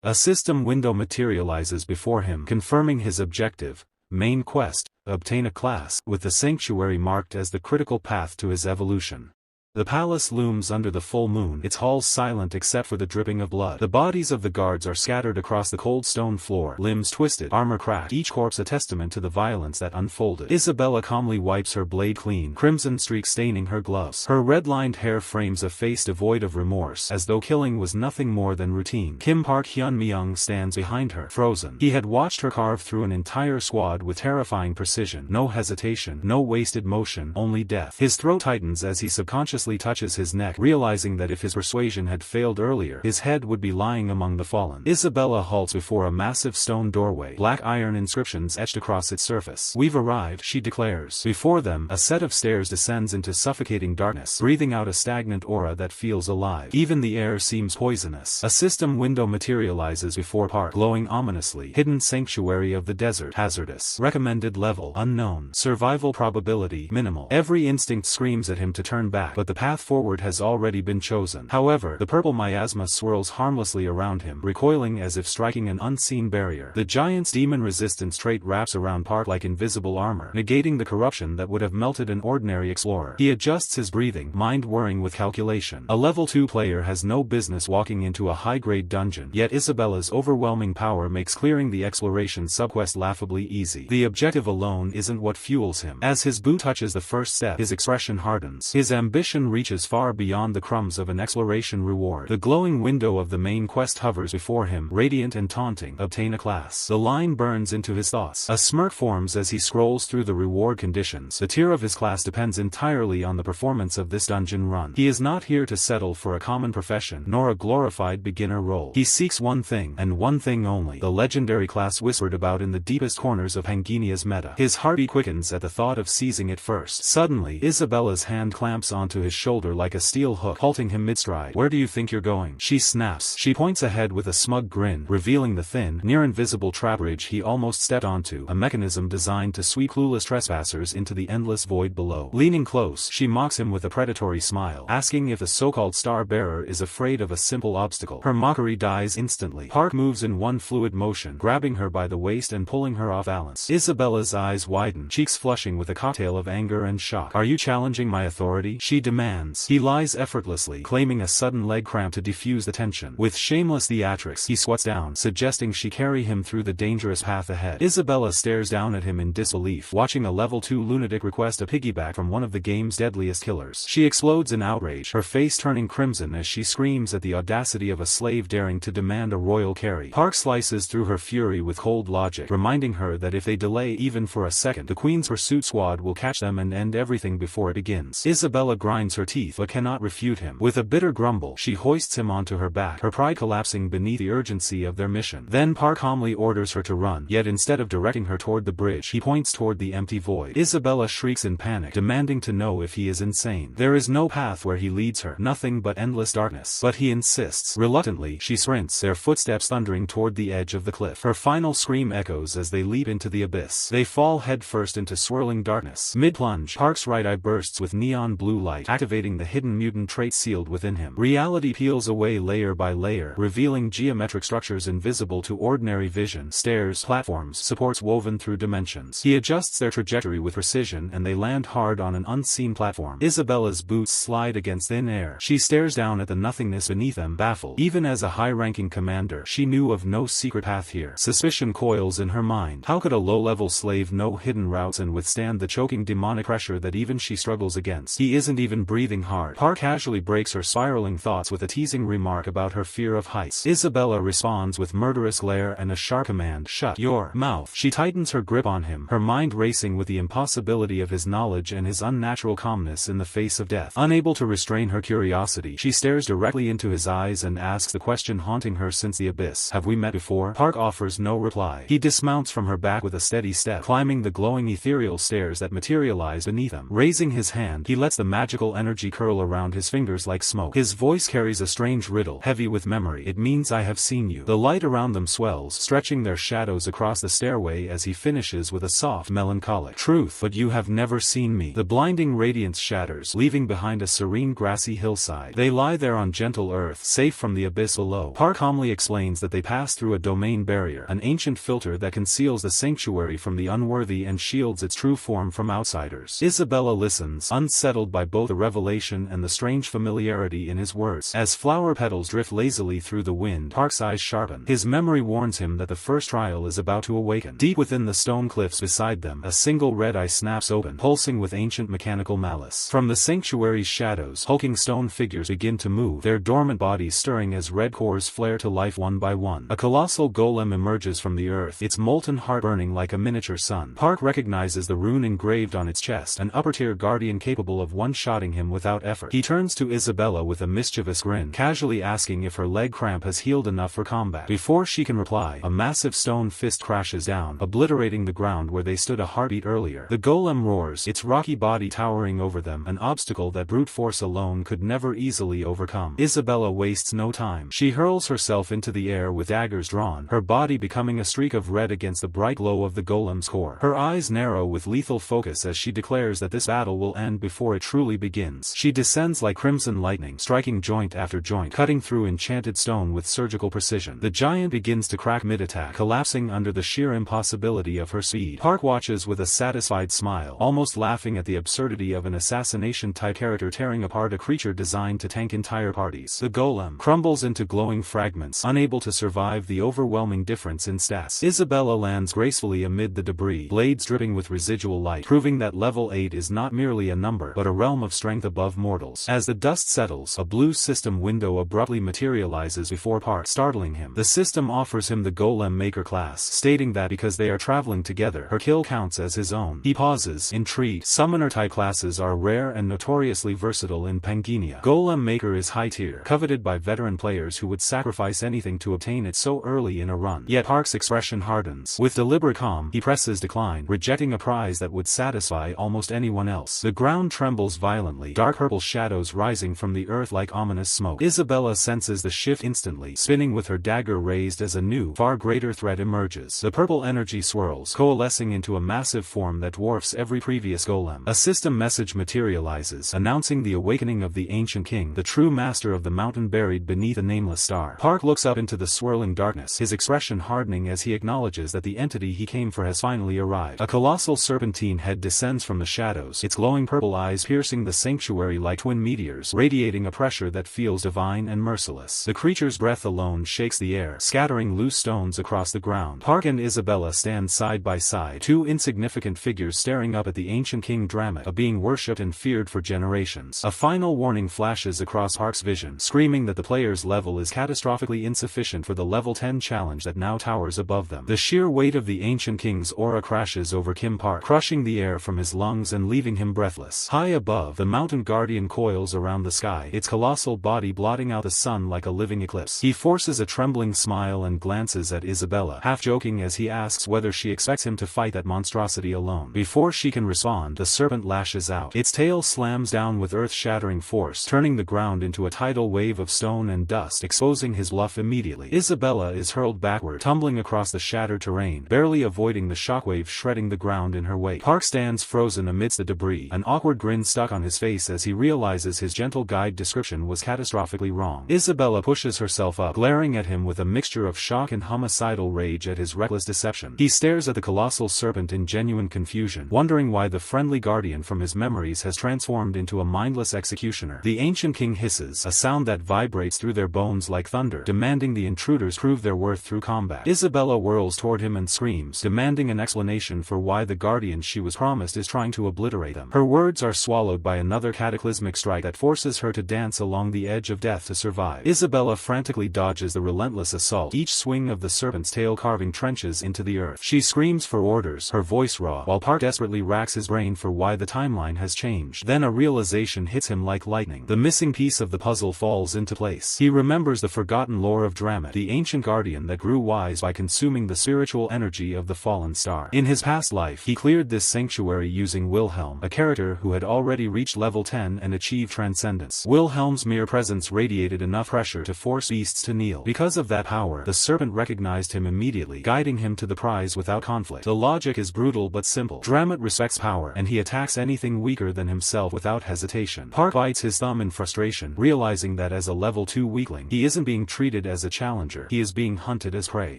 A system window materializes before him, confirming his objective: main quest, obtain a class, with the sanctuary marked as the critical path to his evolution. The palace looms under the full moon, its halls silent except for the dripping of blood. The bodies of the guards are scattered across the cold stone floor, limbs twisted, armor cracked, each corpse a testament to the violence that unfolded. Isabella calmly wipes her blade clean, crimson streak staining her gloves. Her red-lined hair frames a face devoid of remorse, as though killing was nothing more than routine. Kim Park Hyun-myung stands behind her, frozen. He had watched her carve through an entire squad with terrifying precision. No hesitation, no wasted motion, only death. His throat tightens as he subconsciously touches his neck, realizing that if his persuasion had failed earlier, his head would be lying among the fallen. Isabella halts before a massive stone doorway, black iron inscriptions etched across its surface. "We've arrived," she declares. Before them, a set of stairs descends into suffocating darkness, breathing out a stagnant aura that feels alive. Even the air seems poisonous. A system window materializes before Park, glowing ominously. Hidden sanctuary of the desert, hazardous. Recommended level, unknown. Survival probability, minimal. Every instinct screams at him to turn back, but the path forward has already been chosen. However, the purple miasma swirls harmlessly around him, recoiling as if striking an unseen barrier. The giant's demon resistance trait wraps around Park like invisible armor, negating the corruption that would have melted an ordinary explorer. He adjusts his breathing, mind whirring with calculation. A level 2 player has no business walking into a high-grade dungeon, yet Isabella's overwhelming power makes clearing the exploration subquest laughably easy. The objective alone isn't what fuels him. As his boot touches the first step, his expression hardens. His ambition reaches far beyond the crumbs of an exploration reward. The glowing window of the main quest hovers before him, radiant and taunting. Obtain a class. The line burns into his thoughts. A smirk forms as he scrolls through the reward conditions. The tier of his class depends entirely on the performance of this dungeon run. He is not here to settle for a common profession, nor a glorified beginner role. He seeks one thing, and one thing only: the legendary class whispered about in the deepest corners of Hanginia's meta. His heartbeat quickens at the thought of seizing it first. Suddenly, Isabella's hand clamps onto his shoulder like a steel hook, halting him mid-stride. Where do you think you're going? She snaps. She points ahead with a smug grin, revealing the thin, near-invisible trap bridge he almost stepped onto, a mechanism designed to sweep clueless trespassers into the endless void below. Leaning close, she mocks him with a predatory smile, asking if the so-called star-bearer is afraid of a simple obstacle. Her mockery dies instantly. Park moves in one fluid motion, grabbing her by the waist and pulling her off balance. Isabella's eyes widen, cheeks flushing with a cocktail of anger and shock. Are you challenging my authority? She demands. He lies effortlessly, claiming a sudden leg cramp to defuse the tension. With shameless theatrics, he squats down, suggesting she carry him through the dangerous path ahead. Isabella stares down at him in disbelief, watching a level 2 lunatic request a piggyback from one of the game's deadliest killers. She explodes in outrage, her face turning crimson as she screams at the audacity of a slave daring to demand a royal carry. Park slices through her fury with cold logic, reminding her that if they delay even for a second, the Queen's pursuit squad will catch them and end everything before it begins. Isabella grinds her teeth but cannot refute him. With a bitter grumble, she hoists him onto her back, her pride collapsing beneath the urgency of their mission. Then Park calmly orders her to run, yet instead of directing her toward the bridge, he points toward the empty void. Isabella shrieks in panic, demanding to know if he is insane. There is no path where he leads her, nothing but endless darkness. But he insists. Reluctantly, she sprints, their footsteps thundering toward the edge of the cliff. Her final scream echoes as they leap into the abyss. They fall headfirst into swirling darkness. Mid-plunge, Park's right eye bursts with neon blue light, activating the hidden mutant trait sealed within him. Reality peels away layer by layer, revealing geometric structures invisible to ordinary vision: stairs, platforms, supports woven through dimensions. He adjusts their trajectory with precision and they land hard on an unseen platform. Isabella's boots slide against thin air. She stares down at the nothingness beneath them, baffled. Even as a high-ranking commander, she knew of no secret path here. Suspicion coils in her mind. How could a low-level slave know hidden routes and withstand the choking demonic pressure that even she struggles against? He isn't even breathing hard. Park casually breaks her spiraling thoughts with a teasing remark about her fear of heights. Isabella responds with murderous glare and a sharp command: shut your mouth. She tightens her grip on him, her mind racing with the impossibility of his knowledge and his unnatural calmness in the face of death. Unable to restrain her curiosity, she stares directly into his eyes and asks the question haunting her since the abyss: have we met before? Park offers no reply. He dismounts from her back with a steady step, climbing the glowing ethereal stairs that materialize beneath him. Raising his hand, he lets the magical energy curl around his fingers like smoke. His voice carries a strange riddle, heavy with memory. It means I have seen you. The light around them swells, stretching their shadows across the stairway as he finishes with a soft, melancholic truth. But you have never seen me. The blinding radiance shatters, leaving behind a serene grassy hillside. They lie there on gentle earth, safe from the abyss below. Park calmly explains that they pass through a domain barrier, an ancient filter that conceals the sanctuary from the unworthy and shields its true form from outsiders. Isabella listens, unsettled by both the revelation and the strange familiarity in his words. As flower petals drift lazily through the wind, Park's eyes sharpen. His memory warns him that the first trial is about to awaken. Deep within the stone cliffs beside them, a single red eye snaps open, pulsing with ancient mechanical malice. From the sanctuary's shadows, hulking stone figures begin to move, their dormant bodies stirring as red cores flare to life one by one. A colossal golem emerges from the earth, its molten heart burning like a miniature sun. Park recognizes the rune engraved on its chest, an upper-tier guardian capable of one-shotting him without effort. He turns to Isabella with a mischievous grin, casually asking if her leg cramp has healed enough for combat. Before she can reply, a massive stone fist crashes down, obliterating the ground where they stood a heartbeat earlier. The golem roars, its rocky body towering over them, an obstacle that brute force alone could never easily overcome. Isabella wastes no time. She hurls herself into the air with daggers drawn, her body becoming a streak of red against the bright glow of the golem's core. Her eyes narrow with lethal focus as she declares that this battle will end before it truly begins. begins. She descends like crimson lightning, striking joint after joint, cutting through enchanted stone with surgical precision. The giant begins to crack mid-attack, collapsing under the sheer impossibility of her speed. Park watches with a satisfied smile, almost laughing at the absurdity of an assassination-type character tearing apart a creature designed to tank entire parties. The golem crumbles into glowing fragments, unable to survive the overwhelming difference in stats. Isabella lands gracefully amid the debris, blades dripping with residual light, proving that level 8 is not merely a number but a realm of strength above mortals. As the dust settles, a blue system window abruptly materializes before Park, startling him. The system offers him the Golem Maker class, stating that because they are traveling together, her kill counts as his own. He pauses, intrigued. Summoner-type classes are rare and notoriously versatile in Pangea. Golem Maker is high tier, coveted by veteran players who would sacrifice anything to obtain it so early in a run. Yet Park's expression hardens. With deliberate calm, he presses decline, rejecting a prize that would satisfy almost anyone else. The ground trembles violently, dark purple shadows rising from the earth like ominous smoke. Isabella senses the shift instantly, spinning with her dagger raised as a new, far greater threat emerges. The purple energy swirls, coalescing into a massive form that dwarfs every previous golem. A system message materializes, announcing the awakening of the ancient king, the true master of the mountain buried beneath a nameless star. Park looks up into the swirling darkness, his expression hardening as he acknowledges that the entity he came for has finally arrived. A colossal serpentine head descends from the shadows, its glowing purple eyes piercing the sanctuary like twin meteors, radiating a pressure that feels divine and merciless. The creature's breath alone shakes the air, scattering loose stones across the ground. Park and Isabella stand side by side, two insignificant figures staring up at the ancient king Dramat, a being worshipped and feared for generations. A final warning flashes across Park's vision, screaming that the player's level is catastrophically insufficient for the level 10 challenge that now towers above them. The sheer weight of the ancient king's aura crashes over Kim Park, crushing the air from his lungs and leaving him breathless. High above, the mountain guardian coils around the sky, its colossal body blotting out the sun like a living eclipse. He forces a trembling smile and glances at Isabella, half joking as he asks whether she expects him to fight that monstrosity alone. Before she can respond, the serpent lashes out. Its tail slams down with earth-shattering force, turning the ground into a tidal wave of stone and dust, exposing his bluff immediately. Isabella is hurled backward, tumbling across the shattered terrain, barely avoiding the shockwave shredding the ground in her wake. Park stands frozen amidst the debris, an awkward grin stuck on his face as he realizes his gentle guide description was catastrophically wrong. Isabella pushes herself up, glaring at him with a mixture of shock and homicidal rage at his reckless deception. He stares at the colossal serpent in genuine confusion, wondering why the friendly guardian from his memories has transformed into a mindless executioner. The ancient king hisses, a sound that vibrates through their bones like thunder, demanding the intruders prove their worth through combat. Isabella whirls toward him and screams, demanding an explanation for why the guardian she was promised is trying to obliterate them. Her words are swallowed by another cataclysmic strike that forces her to dance along the edge of death to survive. Isabella frantically dodges the relentless assault, each swing of the serpent's tail carving trenches into the earth. She screams for orders, her voice raw, while Park desperately racks his brain for why the timeline has changed. Then a realization hits him like lightning. The missing piece of the puzzle falls into place. He remembers the forgotten lore of Dramat, the ancient guardian that grew wise by consuming the spiritual energy of the fallen star. In his past life, he cleared this sanctuary using Wilhelm, a character who had already reached level 10 and achieved transcendence. Wilhelm's mere presence radiated enough pressure to force beasts to kneel. Because of that power, the serpent recognized him immediately, guiding him to the prize without conflict. The logic is brutal but simple. Dramat respects power, and he attacks anything weaker than himself without hesitation. Park bites his thumb in frustration, realizing that as a level 2 weakling, he isn't being treated as a challenger, he is being hunted as prey.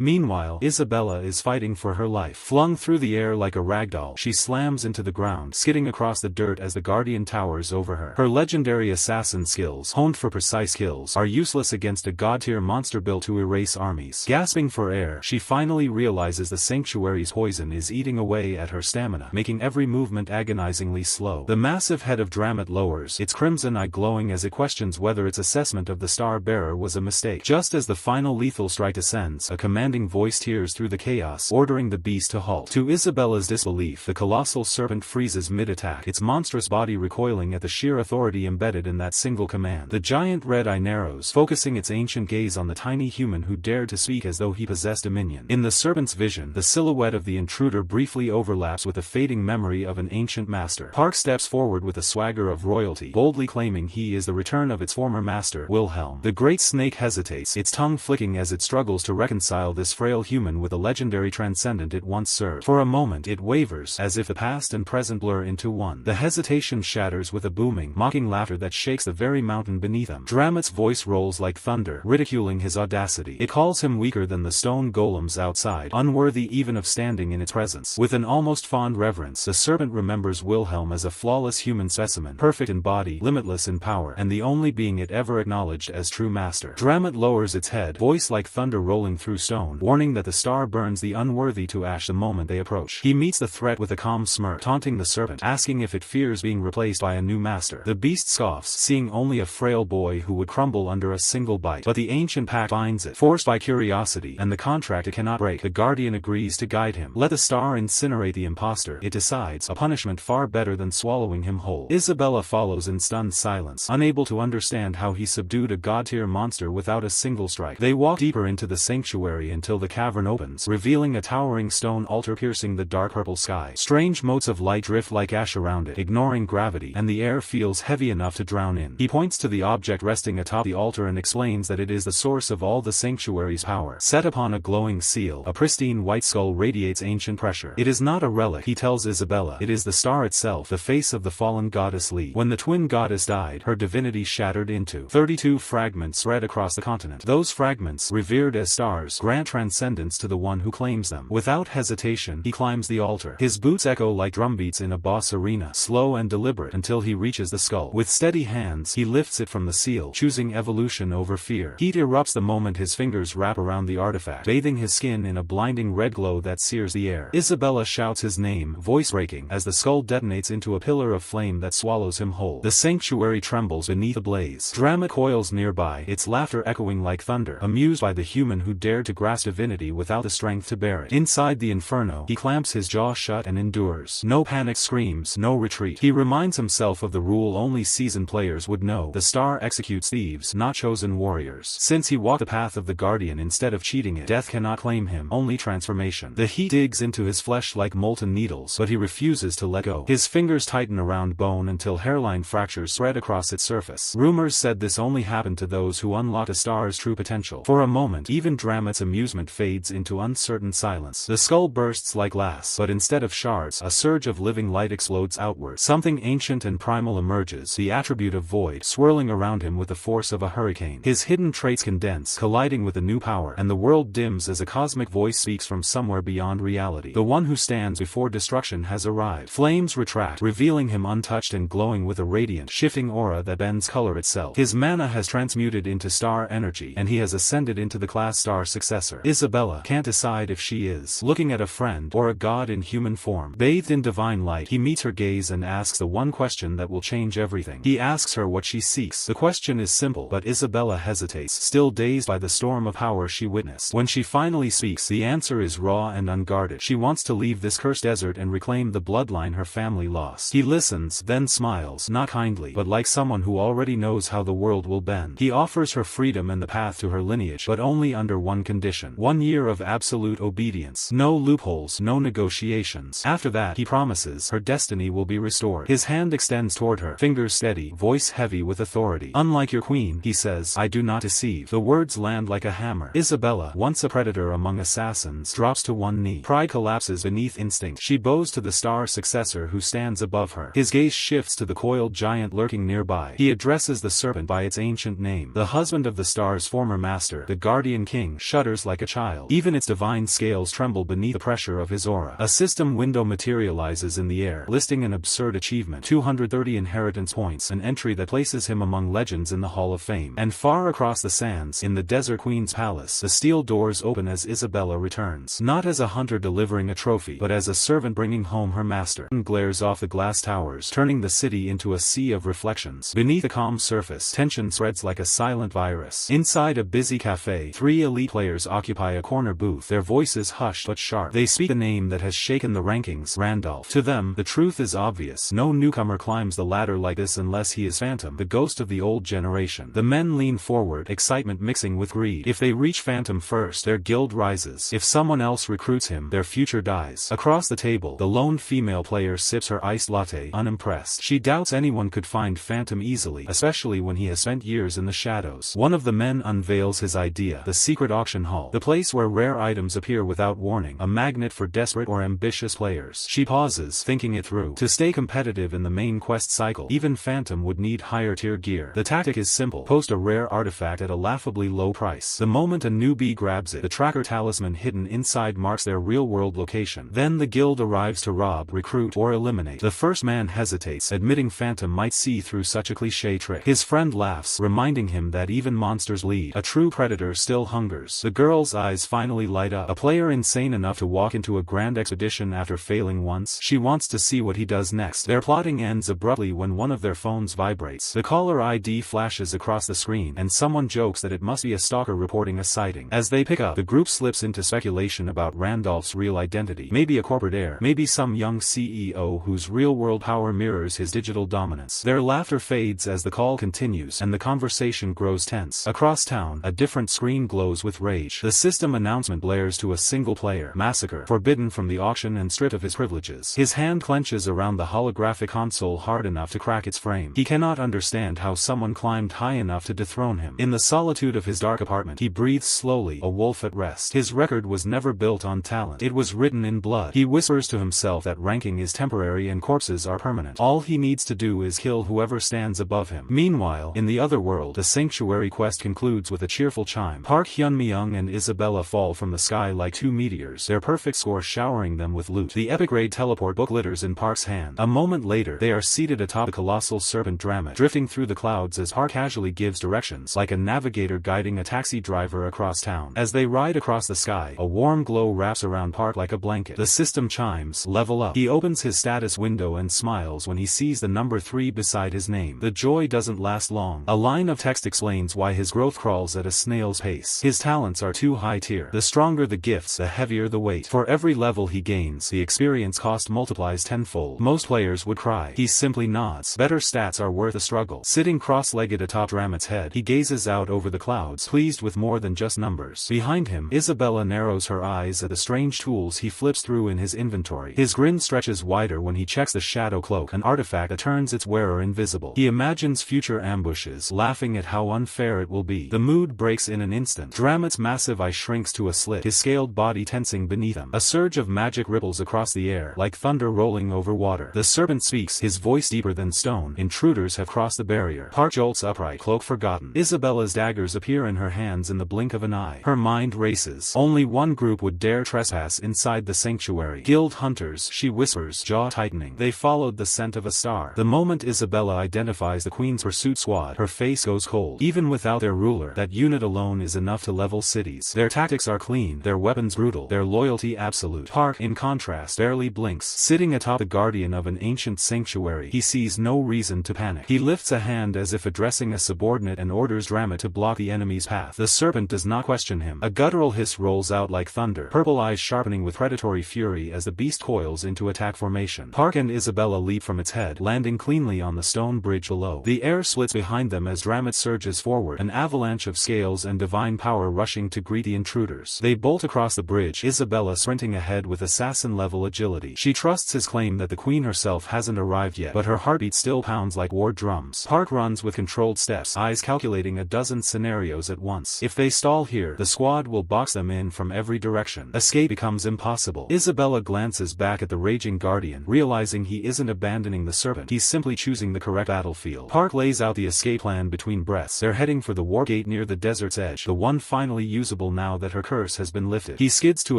Meanwhile, Isabella is fighting for her life. Flung through the air like a ragdoll, she slams into the ground, skidding across the dirt as the guardian towers over her. Her legendary assassin skills, honed for precise kills, are useless against a god-tier monster built to erase armies. Gasping for air, she finally realizes the sanctuary's poison is eating away at her stamina, making every movement agonizingly slow. The massive head of Dramat lowers, its crimson eye glowing as it questions whether its assessment of the star-bearer was a mistake. Just as the final lethal strike descends, a commanding voice tears through the chaos, ordering the beast to halt. To Isabella's disbelief, the colossal serpent freezes mid-attack, its monstrous body recoiling at the sheer authority embedded in that single command. The giant red eye narrows, focusing its ancient gaze on the tiny human who dared to speak as though he possessed dominion. In the serpent's vision, the silhouette of the intruder briefly overlaps with a fading memory of an ancient master. Park steps forward with a swagger of royalty, boldly claiming he is the return of its former master, Wilhelm. The great snake hesitates, its tongue flicking as it struggles to reconcile this frail human with the legendary transcendent it once served. For a moment it wavers, as if the past and present blur into one. The hesitation shatters ears with a booming, mocking laughter that shakes the very mountain beneath him. Dramat's voice rolls like thunder, ridiculing his audacity. It calls him weaker than the stone golems outside, unworthy even of standing in its presence. With an almost fond reverence, the serpent remembers Wilhelm as a flawless human specimen, perfect in body, limitless in power, and the only being it ever acknowledged as true master. Dramat lowers its head, voice like thunder rolling through stone, warning that the star burns the unworthy to ash the moment they approach. He meets the threat with a calm smirk, taunting the serpent, asking if it fears being replaced by a new master. The beast scoffs, seeing only a frail boy who would crumble under a single bite. But the ancient pact binds it, forced by curiosity, and the contract it cannot break. The guardian agrees to guide him. Let the star incinerate the impostor, it decides, a punishment far better than swallowing him whole. Isabella follows in stunned silence, unable to understand how he subdued a god-tier monster without a single strike. They walk deeper into the sanctuary until the cavern opens, revealing a towering stone altar piercing the dark purple sky. Strange motes of light drift like ash around it, ignoring gravity, and the air feels heavy enough to drown in. He points to the object resting atop the altar and explains that it is the source of all the sanctuary's power. Set upon a glowing seal, a pristine white skull radiates ancient pressure. It is not a relic, he tells Isabella. It is the star itself, the face of the fallen goddess Li. When the twin goddess died, her divinity shattered into 32 fragments spread across the continent. Those fragments, revered as stars, grant transcendence to the one who claims them. Without hesitation, he climbs the altar. His boots echo like drumbeats in a boss arena, slow and deliberate until he reaches the skull. With steady hands, he lifts it from the seal, choosing evolution over fear. Heat erupts the moment his fingers wrap around the artifact, bathing his skin in a blinding red glow that sears the air. Isabella shouts his name, voice breaking, as the skull detonates into a pillar of flame that swallows him whole. The sanctuary trembles beneath a blaze. Dramat coils nearby, its laughter echoing like thunder, amused by the human who dared to grasp divinity without the strength to bear it. Inside the inferno, he clamps his jaw shut and endures. No panic screams, no retreat. He reminds himself of the rule only seasoned players would know: the star executes thieves, not chosen warriors. Since he walked the path of the guardian instead of cheating it, death cannot claim him, only transformation. The heat digs into his flesh like molten needles, but he refuses to let go. His fingers tighten around bone until hairline fractures spread across its surface. Rumors said this only happened to those who unlocked a star's true potential. For a moment, even Dramat's amusement fades into uncertain silence. The skull bursts like glass, but instead of shards, a surge of living light explodes outward. Something ancient and primal emerges, the attribute of void, swirling around him with the force of a hurricane. His hidden traits condense, colliding with a new power, and the world dims as a cosmic voice speaks from somewhere beyond reality. The one who stands before destruction has arrived. Flames retract, revealing him untouched and glowing with a radiant, shifting aura that bends color itself. His mana has transmuted into star energy, and he has ascended into the class star successor. Isabella can't decide if she is looking at a friend or a god in human form. Bathed in divine light, he meets her gaze and asks the one question that will change everything. He asks her what she seeks. The question is simple, but Isabella hesitates, still dazed by the storm of power she witnessed. When she finally speaks, the answer is raw and unguarded. She wants to leave this cursed desert and reclaim the bloodline her family lost. He listens, then smiles, not kindly, but like someone who already knows how the world will bend. He offers her freedom and the path to her lineage, but only under one condition: 1 year of absolute obedience. No loopholes, no negotiations. After that, he promises, her destiny will be restored. His hand extends toward her, fingers steady, voice heavy with authority. Unlike your queen, he says, I do not deceive. The words land like a hammer. Isabella, once a predator among assassins, drops to one knee. Pride collapses beneath instinct. She bows to the star successor who stands above her. His gaze shifts to the coiled giant lurking nearby. He addresses the serpent by its ancient name. The husband of the star's former master, the guardian king, shudders like a child. Even its divine scales tremble beneath the pressure of his aura. A system window materializes in the air, listing an absurd achievement: 230 inheritance points, an entry that places him among legends in the Hall of Fame. And far across the sands, in the Desert Queen's palace, the steel doors open as Isabella returns. Not as a hunter delivering a trophy, but as a servant bringing home her master. And glares off the glass towers, turning the city into a sea of reflections. Beneath a calm surface, tension spreads like a silent virus. Inside a busy cafe, 3 elite players occupy a corner booth, their voices hushed but sharp. They speak the name that has shaken the rankings: Randolph. To them, the truth is obvious. No newcomer climbs the ladder like this unless he is Phantom, the ghost of the old generation. The men lean forward, excitement mixing with greed. If they reach Phantom first, their guild rises. If someone else recruits him, their future dies. Across the table, the lone female player sips her iced latte, unimpressed. She doubts anyone could find Phantom easily, especially when he has spent years in the shadows. One of the men unveils his idea: the secret auction hall, the place where rare items appear without warning, a magnet for desperate or ambitious players. She pauses, thinking it through. To stay competitive in the main same quest cycle. Even Phantom would need higher tier gear. The tactic is simple. Post a rare artifact at a laughably low price. The moment a newbie grabs it, the tracker talisman hidden inside marks their real-world location. Then the guild arrives to rob, recruit, or eliminate. The first man hesitates, admitting Phantom might see through such a cliché trick. His friend laughs, reminding him that even monsters lead. A true predator still hungers. The girl's eyes finally light up. A player insane enough to walk into a grand expedition after failing once. She wants to see what he does next. Their plotting ends abruptly when one of their phones vibrates. The caller ID flashes across the screen, and someone jokes that it must be a stalker reporting a sighting. As they pick up, the group slips into speculation about Randolph's real identity. Maybe a corporate heir. Maybe some young CEO whose real-world power mirrors his digital dominance. Their laughter fades as the call continues, and the conversation grows tense. Across town, a different screen glows with rage. The system announcement blares to a single player. Massacre. Forbidden from the auction and stripped of his privileges. His hand clenches around the holographic console hard enough to crack its frame. He cannot understand how someone climbed high enough to dethrone him. In the solitude of his dark apartment, he breathes slowly, a wolf at rest. His record was never built on talent. It was written in blood. He whispers to himself that ranking is temporary and corpses are permanent. All he needs to do is kill whoever stands above him. Meanwhile, in the other world, the sanctuary quest concludes with a cheerful chime. Park Hyun-myung and Isabella fall from the sky like two meteors, their perfect score showering them with loot. The epic raid teleport book glitters in Park's hand. A moment later, they are seated atop the colossal serpent Dramet, drifting through the clouds as Park casually gives directions, like a navigator guiding a taxi driver across town. As they ride across the sky, a warm glow wraps around Park like a blanket. The system chimes, level up. He opens his status window and smiles when he sees the number 3 beside his name. The joy doesn't last long. A line of text explains why his growth crawls at a snail's pace. His talents are too high tier. The stronger the gifts, the heavier the weight. For every level he gains, the experience cost multiplies tenfold. Most players would cry. He simply nods. Better stats are worth a struggle. Sitting cross-legged atop Dramit's head, he gazes out over the clouds, pleased with more than just numbers. Behind him, Isabella narrows her eyes at the strange tools he flips through in his inventory. His grin stretches wider when he checks the shadow cloak, an artifact that turns its wearer invisible. He imagines future ambushes, laughing at how unfair it will be. The mood breaks in an instant. Dramit's massive eye shrinks to a slit, his scaled body tensing beneath him. A surge of magic ripples across the air, like thunder rolling over water. The serpent speaks, his voice deeper than stone. Intruders have crossed the barrier. Park jolts upright, cloak forgotten. Isabella's daggers appear in her hands in the blink of an eye. Her mind races. Only one group would dare trespass inside the sanctuary. Guild hunters, she whispers, jaw tightening. They followed the scent of a star. The moment Isabella identifies the Queen's pursuit squad, her face goes cold. Even without their ruler, that unit alone is enough to level cities. Their tactics are clean, their weapons brutal, their loyalty absolute. Park, in contrast, barely blinks. Sitting atop the guardian of an ancient sanctuary, he sees no reason to panic. He lifts a hand as if addressing a subordinate and orders Dramit to block the enemy's path. The serpent does not question him. A guttural hiss rolls out like thunder, purple eyes sharpening with predatory fury as the beast coils into attack formation. Park and Isabella leap from its head, landing cleanly on the stone bridge below. The air splits behind them as Dramit surges forward, an avalanche of scales and divine power rushing to greet the intruders. They bolt across the bridge, Isabella sprinting ahead with assassin-level agility. She trusts his claim that the Queen herself hasn't arrived yet, but her heartbeat still pounds like war drums. Park runs with controlled steps, eyes calculating a dozen scenarios at once. If they stall here, the squad will box them in from every direction. Escape becomes impossible. Isabella glances back at the raging guardian, realizing he isn't abandoning the serpent, he's simply choosing the correct battlefield. Park lays out the escape plan between breaths. They're heading for the war gate near the desert's edge, the one finally usable now that her curse has been lifted. He skids to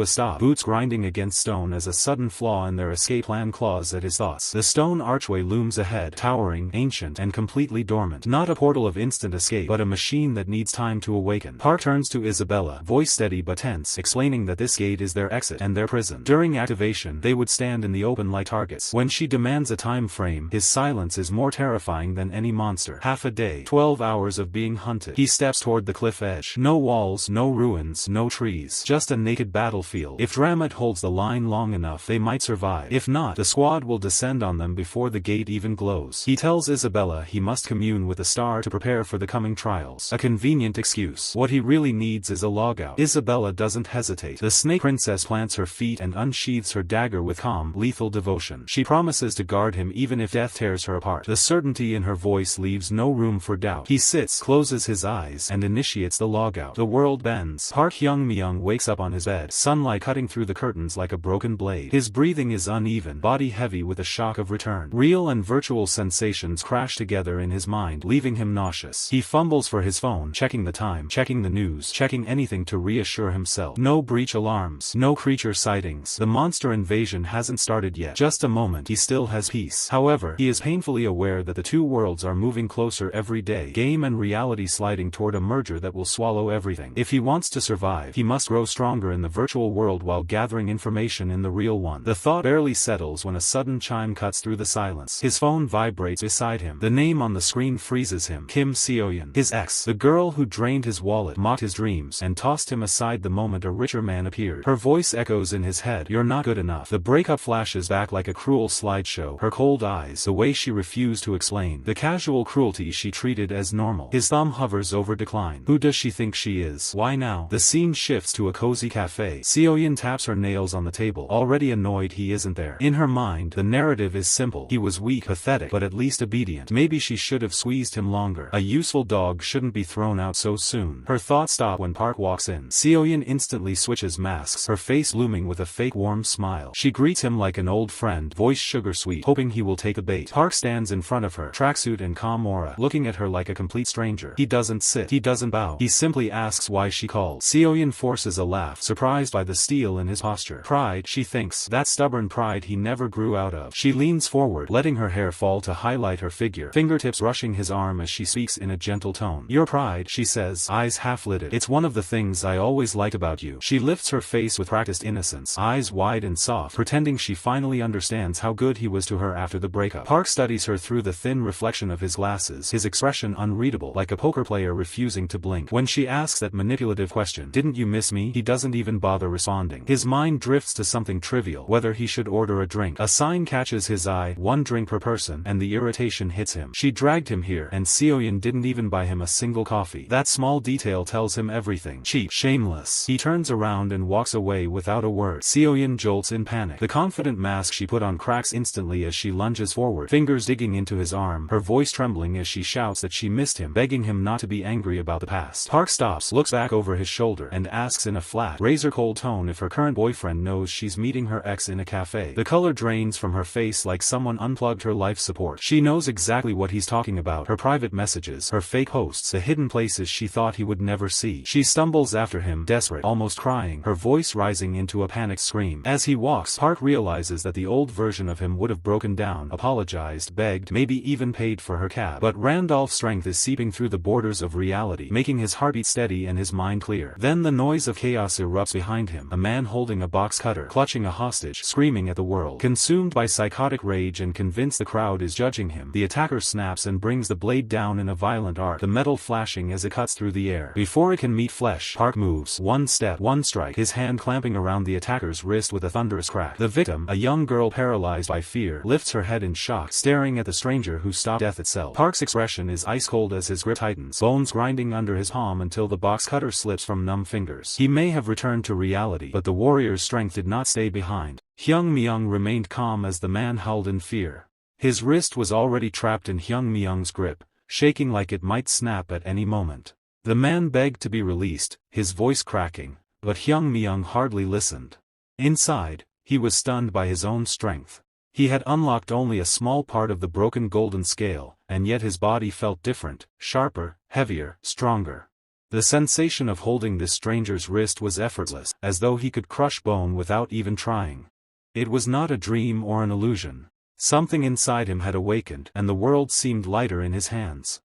a stop, boots grinding against stone as a sudden flaw in their escape plan claws at his thoughts. The stone archway looms ahead, towering, ancient, and completely dormant. Not a portal of instant escape, but a machine that needs time to awaken. Park turns to Isabella, voice steady but tense, explaining that this gate is their exit and their prison. During activation, they would stand in the open like targets. When she demands a time frame, his silence is more terrifying than any monster. Half a day, 12 hours of being hunted. He steps toward the cliff edge. No walls, no ruins, no trees, just a naked battlefield. If Dramit holds the line long enough, they might survive. If not, the squad will descend on them before the gate even glows. He tells Isabella he must commune with the star to prepare for the coming trials. A convenient excuse. What he really needs is a logout. Isabella doesn't hesitate. The snake princess plants her feet and unsheathes her dagger with calm, lethal devotion. She promises to guard him even if death tears her apart. The certainty in her voice leaves no room for doubt. He sits, closes his eyes, and initiates the logout. The world bends. Park Hyun-myung wakes up on his bed, sunlight cutting through the curtains like a broken blade. His breathing is uneven, body heavy with a shock of return. Real and virtual sensations crash together in his mind, leaving him nauseous. He fumbles for his phone, checking the time, checking the news, checking anything to reassure himself. No breach alarms, no creature sightings. The monster invasion hasn't started yet. Just a moment, he still has peace. However, he is painfully aware that the two worlds are moving closer every day, game and reality sliding toward a merger that will swallow everything. If he wants to survive, he must grow stronger in the virtual world while gathering information in the real one. The thought barely settles when a sudden chime cuts through the silence. His phone vibrates beside him. The name on the screen freezes him. Kim Seoyeon, his ex, the girl who drained his wallet, mocked his dreams, and tossed him aside the moment a richer man appeared. Her voice echoes in his head, "You're not good enough." The breakup flashes back like a cruel slideshow. Her cold eyes, the way she refused to explain, the casual cruelty she treated as normal. His thumb hovers over decline. Who does she think she is? Why now? The scene shifts to a cozy cafe. Seoyeon taps her nails on the table, already annoyed he isn't there. In her mind, the narrative is simple. He was weak, pathetic, but at least obedient. Maybe she should have squeezed him longer. A useful dog shouldn't be thrown out so soon. Her thoughts stop when Park walks in. Seoyeon instantly switches masks, her face blooming with a fake warm smile. She greets him like an old friend, voice sugar sweet, hoping he will take a bait. Park stands in front of her, tracksuit and calm aura, looking at her like a complete stranger. He doesn't sit. He doesn't bow. He simply asks why she called. Seoyeon forces a laugh, surprised by the steel in his posture. Pride, she thinks. That stubborn pride he never grew out of. She leans forward, letting her hair fall to highlight her figure, fingertips brushing his arm as she speaks in a gentle tone. "Your pride," she says, eyes half-lidded. "It's one of the things I always liked about you." She lifts her face with practiced innocence, eyes wide and soft, pretending she finally understands how good he was to her after the breakup. Park studies her through the thin reflection of his glasses, his expression unreadable, like a poker player refusing to blink. When she asks that manipulative question, "Didn't you miss me?" he doesn't even bother responding. His mind drifts to something trivial, whether he should order a drink. A sign catches his eye, 1 drink per person, and the irritation hits him. She dragged him here, and Seoyeon didn't even buy him a single coffee. That small detail tells him everything. Cheap, shameless. He turns around and walks away without a word. Seoyeon jolts in panic. The confident mask she put on cracks instantly as she lunges forward, fingers digging into his arm, her voice trembling as she shouts that she missed him, begging him not to be angry about the past. Park stops, looks back over his shoulder, and asks in a flat, razor-cold tone if her current boyfriend knows she's meeting her ex in a cafe. The color drains from her face like someone unplugged her life support. She knows exactly what he's talking about, her private messages, her fake posts, the hidden places she thought he would never see. She stumbles after him, desperate, almost crying, her voice rising into a panicked scream. As he walks, Park realizes that the old version of him would have broken down, apologized, begged, maybe even paid for her cab. But Randolph's strength is seeping through the borders of reality, making his heartbeat steady and his mind clear. Then the noise of chaos erupts behind him, a man holding a box cutter, clutching a hostage, screaming at the world. Consumed by psychotic rage and convinced the crowd is judging him, the attacker snaps and brings the blade down in a violent arc, the metal flashing as it cuts through the air. Before it can meet flesh, Park moves, 1 step, 1 strike, his hand clamping around the attacker's wrist with a thunderous crack. The victim, a young girl paralyzed by fear, lifts her head in shock, staring at the stranger who stopped death itself. Park's expression is ice cold as his grip tightens, bones grinding under his palm until the box cutter slips from numb fingers. He may have returned to reality, but the warrior's strength did not stay behind. Hyung Myung remained calm as the man howled in fear. His wrist was already trapped in Hyung Myung's grip, shaking like it might snap at any moment. The man begged to be released, his voice cracking, but Hyung Myung hardly listened. Inside, he was stunned by his own strength. He had unlocked only a small part of the broken golden scale, and yet his body felt different, sharper, heavier, stronger. The sensation of holding this stranger's wrist was effortless, as though he could crush bone without even trying. It was not a dream or an illusion. Something inside him had awakened, and the world seemed lighter in his hands.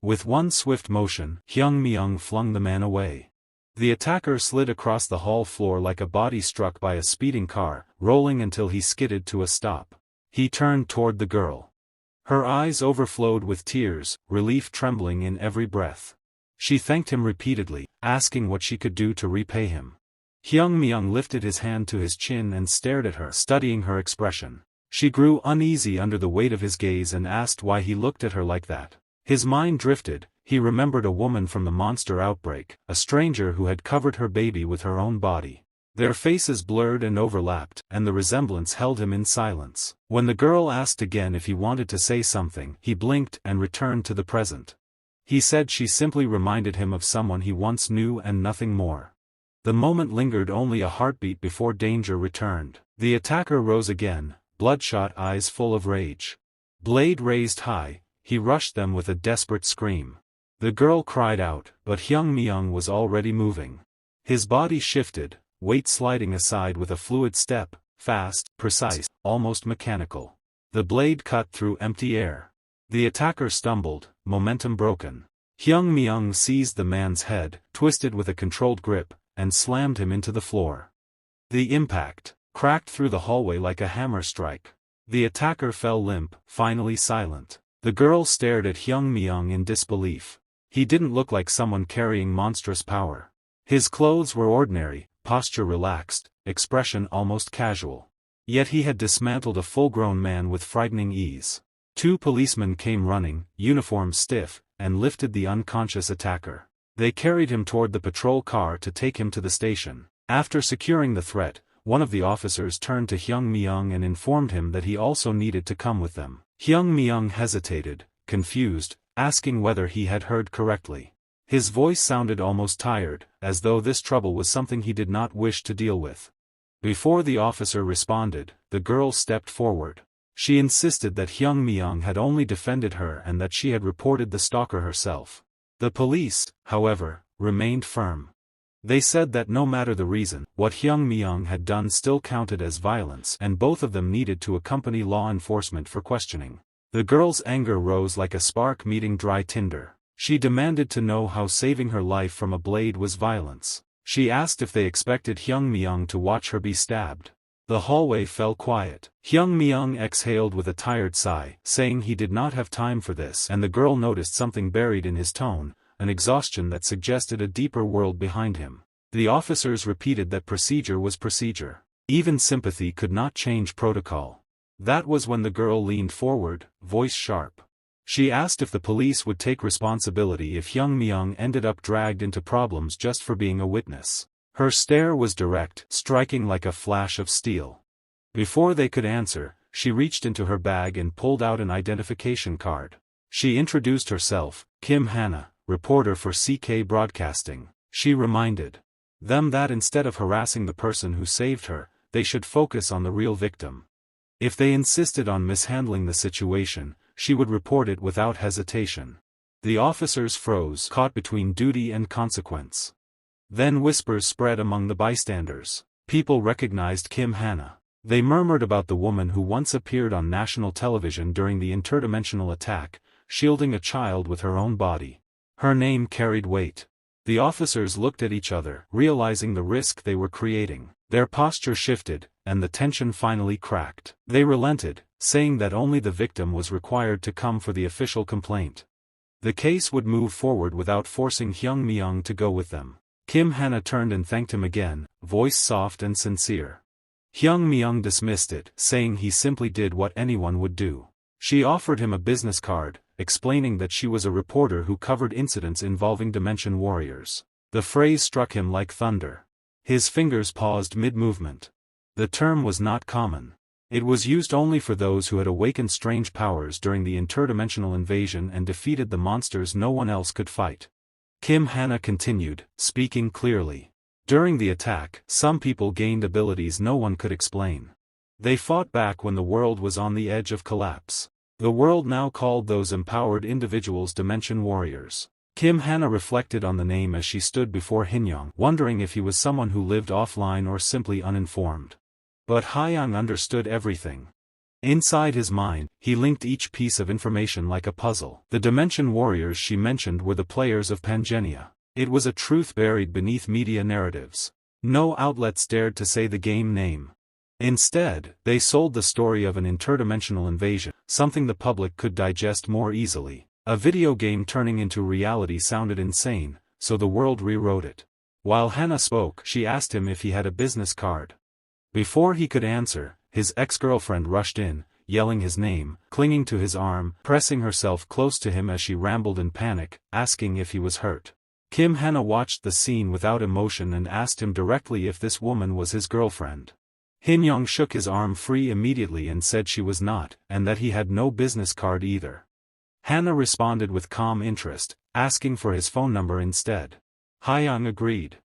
With one swift motion, Hyung Myung flung the man away. The attacker slid across the hall floor like a body struck by a speeding car, rolling until he skidded to a stop. He turned toward the girl. Her eyes overflowed with tears, relief trembling in every breath. She thanked him repeatedly, asking what she could do to repay him. Hyung Myung lifted his hand to his chin and stared at her, studying her expression. She grew uneasy under the weight of his gaze and asked why he looked at her like that. His mind drifted. He remembered a woman from the monster outbreak, a stranger who had covered her baby with her own body. Their faces blurred and overlapped, and the resemblance held him in silence. When the girl asked again if he wanted to say something, he blinked and returned to the present. He said she simply reminded him of someone he once knew and nothing more. The moment lingered only a heartbeat before danger returned. The attacker rose again, bloodshot eyes full of rage. Blade raised high, he rushed them with a desperate scream. The girl cried out, but Hyung Myung was already moving. His body shifted, weight sliding aside with a fluid step, fast, precise, almost mechanical. The blade cut through empty air. The attacker stumbled, momentum broken. Hyung Myung seized the man's head, twisted with a controlled grip, and slammed him into the floor. The impact cracked through the hallway like a hammer strike. The attacker fell limp, finally silent. The girl stared at Hyung Myung in disbelief. He didn't look like someone carrying monstrous power. His clothes were ordinary, posture relaxed, expression almost casual. Yet he had dismantled a full-grown man with frightening ease. 2 policemen came running, uniforms stiff, and lifted the unconscious attacker. They carried him toward the patrol car to take him to the station. After securing the threat, one of the officers turned to Hyung Myung and informed him that he also needed to come with them. Hyung Myung hesitated, confused, asking whether he had heard correctly. His voice sounded almost tired, as though this trouble was something he did not wish to deal with. Before the officer responded, the girl stepped forward. She insisted that Hyung Myung had only defended her and that she had reported the stalker herself. The police, however, remained firm. They said that no matter the reason, what Hyung Myung had done still counted as violence and both of them needed to accompany law enforcement for questioning. The girl's anger rose like a spark meeting dry tinder. She demanded to know how saving her life from a blade was violence. She asked if they expected Hyung Myung to watch her be stabbed. The hallway fell quiet. Hyung Myung exhaled with a tired sigh, saying he did not have time for this, and the girl noticed something buried in his tone, an exhaustion that suggested a deeper world behind him. The officers repeated that procedure was procedure. Even sympathy could not change protocol. That was when the girl leaned forward, voice sharp. She asked if the police would take responsibility if Hyung Myung ended up dragged into problems just for being a witness. Her stare was direct, striking like a flash of steel. Before they could answer, she reached into her bag and pulled out an identification card. She introduced herself, Kim Hana, reporter for CK Broadcasting. She reminded them that instead of harassing the person who saved her, they should focus on the real victim. If they insisted on mishandling the situation, she would report it without hesitation. The officers froze, caught between duty and consequence. Then whispers spread among the bystanders. People recognized Kim Hana. They murmured about the woman who once appeared on national television during the interdimensional attack, shielding a child with her own body. Her name carried weight. The officers looked at each other, realizing the risk they were creating. Their posture shifted, and the tension finally cracked. They relented, saying that only the victim was required to come for the official complaint. The case would move forward without forcing Hyung Myung to go with them. Kim Hana turned and thanked him again, voice soft and sincere. Hyung Myung dismissed it, saying he simply did what anyone would do. She offered him a business card, explaining that she was a reporter who covered incidents involving Dimension Warriors. The phrase struck him like thunder. His fingers paused mid-movement. The term was not common. It was used only for those who had awakened strange powers during the interdimensional invasion and defeated the monsters no one else could fight. Kim Hana continued, speaking clearly. During the attack, some people gained abilities no one could explain. They fought back when the world was on the edge of collapse. The world now called those empowered individuals Dimension Warriors. Kim Hana reflected on the name as she stood before Hyung, wondering if he was someone who lived offline or simply uninformed. But Hyung understood everything. Inside his mind, he linked each piece of information like a puzzle. The Dimension Warriors she mentioned were the players of Pangenia. It was a truth buried beneath media narratives. No outlets dared to say the game name. Instead, they sold the story of an interdimensional invasion, something the public could digest more easily. A video game turning into reality sounded insane, so the world rewrote it. While Hannah spoke, she asked him if he had a business card. Before he could answer, his ex-girlfriend rushed in, yelling his name, clinging to his arm, pressing herself close to him as she rambled in panic, asking if he was hurt. Kim Hana watched the scene without emotion and asked him directly if this woman was his girlfriend. Hyung shook his arm free immediately and said she was not, and that he had no business card either. Hannah responded with calm interest, asking for his phone number instead. Hyung agreed.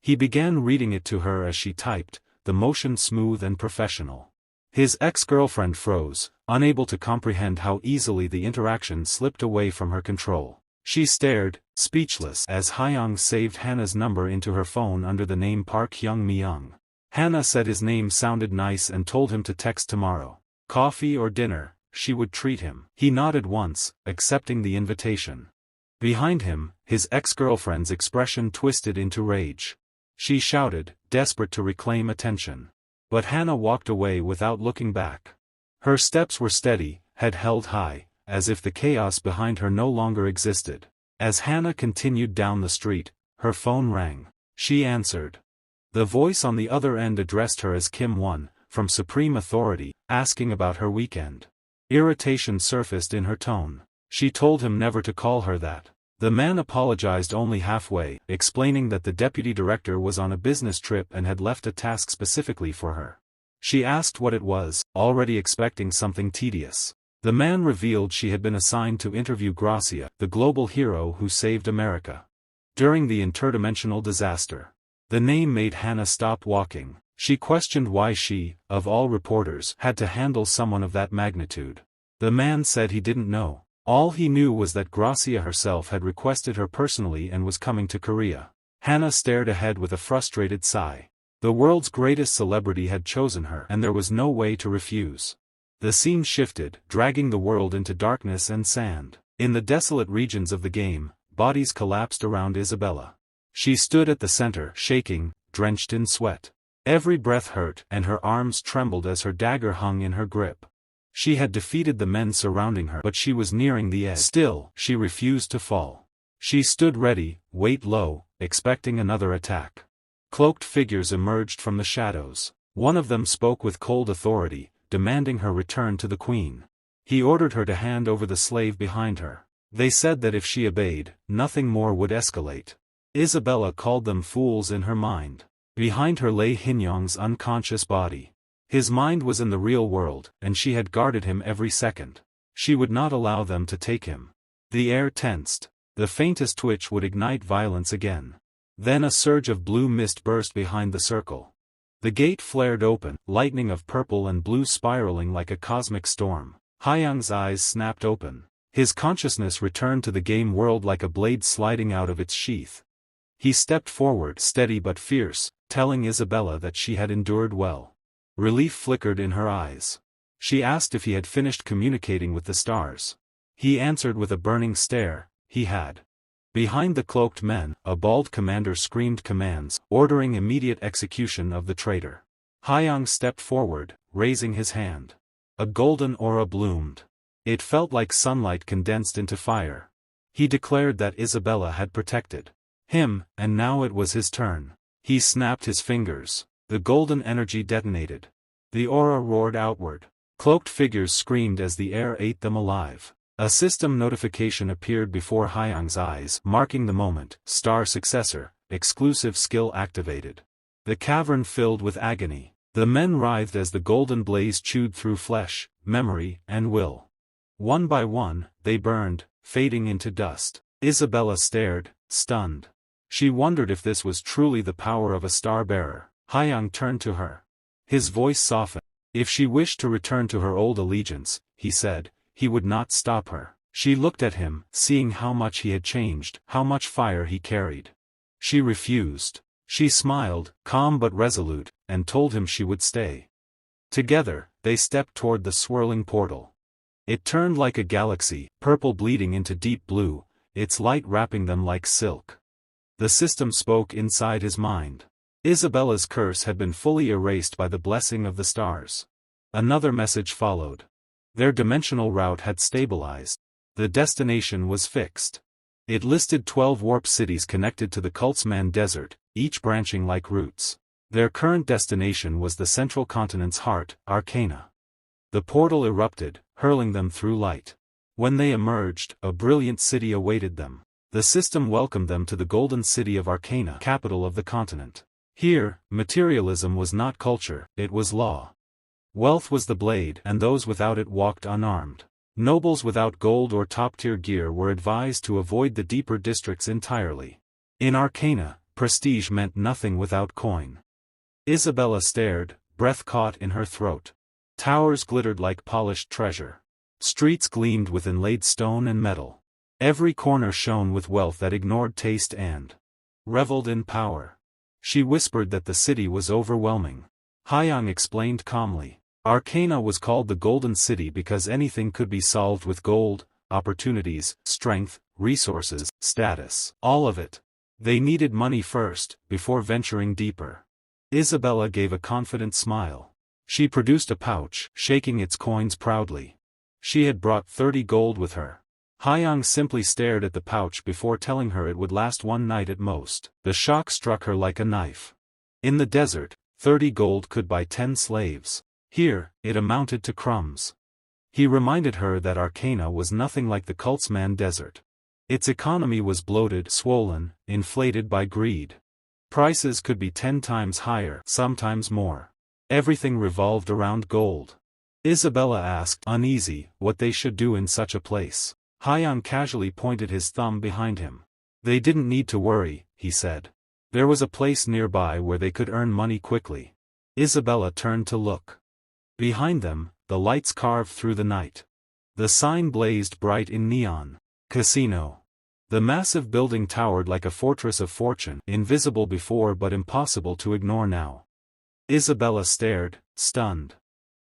He began reading it to her as she typed, the motion smooth and professional. His ex-girlfriend froze, unable to comprehend how easily the interaction slipped away from her control. She stared, speechless, as Hyung saved Hannah's number into her phone under the name Park Hyung-myung. Hannah said his name sounded nice and told him to text tomorrow. Coffee or dinner, she would treat him. He nodded once, accepting the invitation. Behind him, his ex-girlfriend's expression twisted into rage. She shouted, desperate to reclaim attention. But Hannah walked away without looking back. Her steps were steady, head held high, as if the chaos behind her no longer existed. As Hannah continued down the street, her phone rang. She answered. The voice on the other end addressed her as Kim Won, from Supreme Authority, asking about her weekend. Irritation surfaced in her tone. She told him never to call her that. The man apologized only halfway, explaining that the deputy director was on a business trip and had left a task specifically for her. She asked what it was, already expecting something tedious. The man revealed she had been assigned to interview Gracia, the global hero who saved America during the interdimensional disaster. The name made Hannah stop walking. She questioned why she, of all reporters, had to handle someone of that magnitude. The man said he didn't know. All he knew was that Gracia herself had requested her personally and was coming to Korea. Hannah stared ahead with a frustrated sigh. The world's greatest celebrity had chosen her and there was no way to refuse. The scene shifted, dragging the world into darkness and sand. In the desolate regions of the game, bodies collapsed around Isabella. She stood at the center, shaking, drenched in sweat. Every breath hurt and her arms trembled as her dagger hung in her grip. She had defeated the men surrounding her, but she was nearing the edge. Still, she refused to fall. She stood ready, weight low, expecting another attack. Cloaked figures emerged from the shadows. One of them spoke with cold authority, demanding her return to the queen. He ordered her to hand over the slave behind her. They said that if she obeyed, nothing more would escalate. Isabella called them fools in her mind. Behind her lay Hyunyoung's unconscious body. His mind was in the real world, and she had guarded him every second. She would not allow them to take him. The air tensed. The faintest twitch would ignite violence again. Then a surge of blue mist burst behind the circle. The gate flared open, lightning of purple and blue spiraling like a cosmic storm. Hyung's eyes snapped open. His consciousness returned to the game world like a blade sliding out of its sheath. He stepped forward, steady but fierce, telling Isabella that she had endured well. Relief flickered in her eyes. She asked if he had finished communicating with the stars. He answered with a burning stare, he had. Behind the cloaked men, a bald commander screamed commands, ordering immediate execution of the traitor. Hyung stepped forward, raising his hand. A golden aura bloomed. It felt like sunlight condensed into fire. He declared that Isabella had protected him, and now it was his turn. He snapped his fingers. The golden energy detonated. The aura roared outward. Cloaked figures screamed as the air ate them alive. A system notification appeared before Hyung's eyes, marking the moment. Star successor, exclusive skill activated. The cavern filled with agony. The men writhed as the golden blaze chewed through flesh, memory, and will. One by one, they burned, fading into dust. Isabella stared, stunned. She wondered if this was truly the power of a star-bearer. Hyung turned to her. His voice softened. If she wished to return to her old allegiance, he said, he would not stop her. She looked at him, seeing how much he had changed, how much fire he carried. She refused. She smiled, calm but resolute, and told him she would stay. Together, they stepped toward the swirling portal. It turned like a galaxy, purple bleeding into deep blue, its light wrapping them like silk. The system spoke inside his mind. Isabella's curse had been fully erased by the blessing of the stars. Another message followed. Their dimensional route had stabilized. The destination was fixed. It listed 12 warp cities connected to the Kultzman Desert, each branching like roots. Their current destination was the central continent's heart, Arcana. The portal erupted, hurling them through light. When they emerged, a brilliant city awaited them. The system welcomed them to the golden city of Arcana, capital of the continent. Here, materialism was not culture, it was law. Wealth was the blade, and those without it walked unarmed. Nobles without gold or top-tier gear were advised to avoid the deeper districts entirely. In Arcana, prestige meant nothing without coin. Isabella stared, breath caught in her throat. Towers glittered like polished treasure. Streets gleamed with inlaid stone and metal. Every corner shone with wealth that ignored taste and reveled in power. She whispered that the city was overwhelming. Hyang explained calmly. Arcana was called the Golden City because anything could be solved with gold, opportunities, strength, resources, status. All of it. They needed money first, before venturing deeper. Isabella gave a confident smile. She produced a pouch, shaking its coins proudly. She had brought 30 gold with her. Hyang simply stared at the pouch before telling her it would last one night at most. The shock struck her like a knife. In the desert, 30 gold could buy 10 slaves. Here, it amounted to crumbs. He reminded her that Arcana was nothing like the Kultzman desert. Its economy was bloated, swollen, inflated by greed. Prices could be 10 times higher, sometimes more. Everything revolved around gold. Isabella asked, uneasy, what they should do in such a place. Hyang casually pointed his thumb behind him. They didn't need to worry, he said. There was a place nearby where they could earn money quickly. Isabella turned to look. Behind them, the lights carved through the night. The sign blazed bright in neon. Casino. The massive building towered like a fortress of fortune, invisible before but impossible to ignore now. Isabella stared, stunned.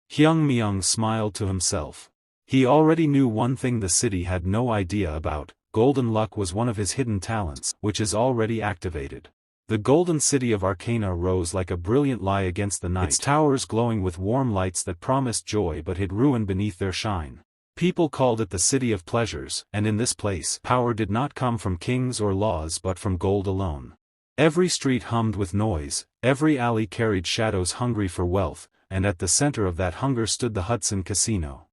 Hyung Myung smiled to himself. He already knew one thing the city had no idea about: golden luck was one of his hidden talents, which is already activated. The golden city of Arcana rose like a brilliant lie against the night, its towers glowing with warm lights that promised joy but hid ruin beneath their shine. People called it the city of pleasures, and in this place, power did not come from kings or laws but from gold alone. Every street hummed with noise, every alley carried shadows hungry for wealth, and at the center of that hunger stood the Hudson Casino.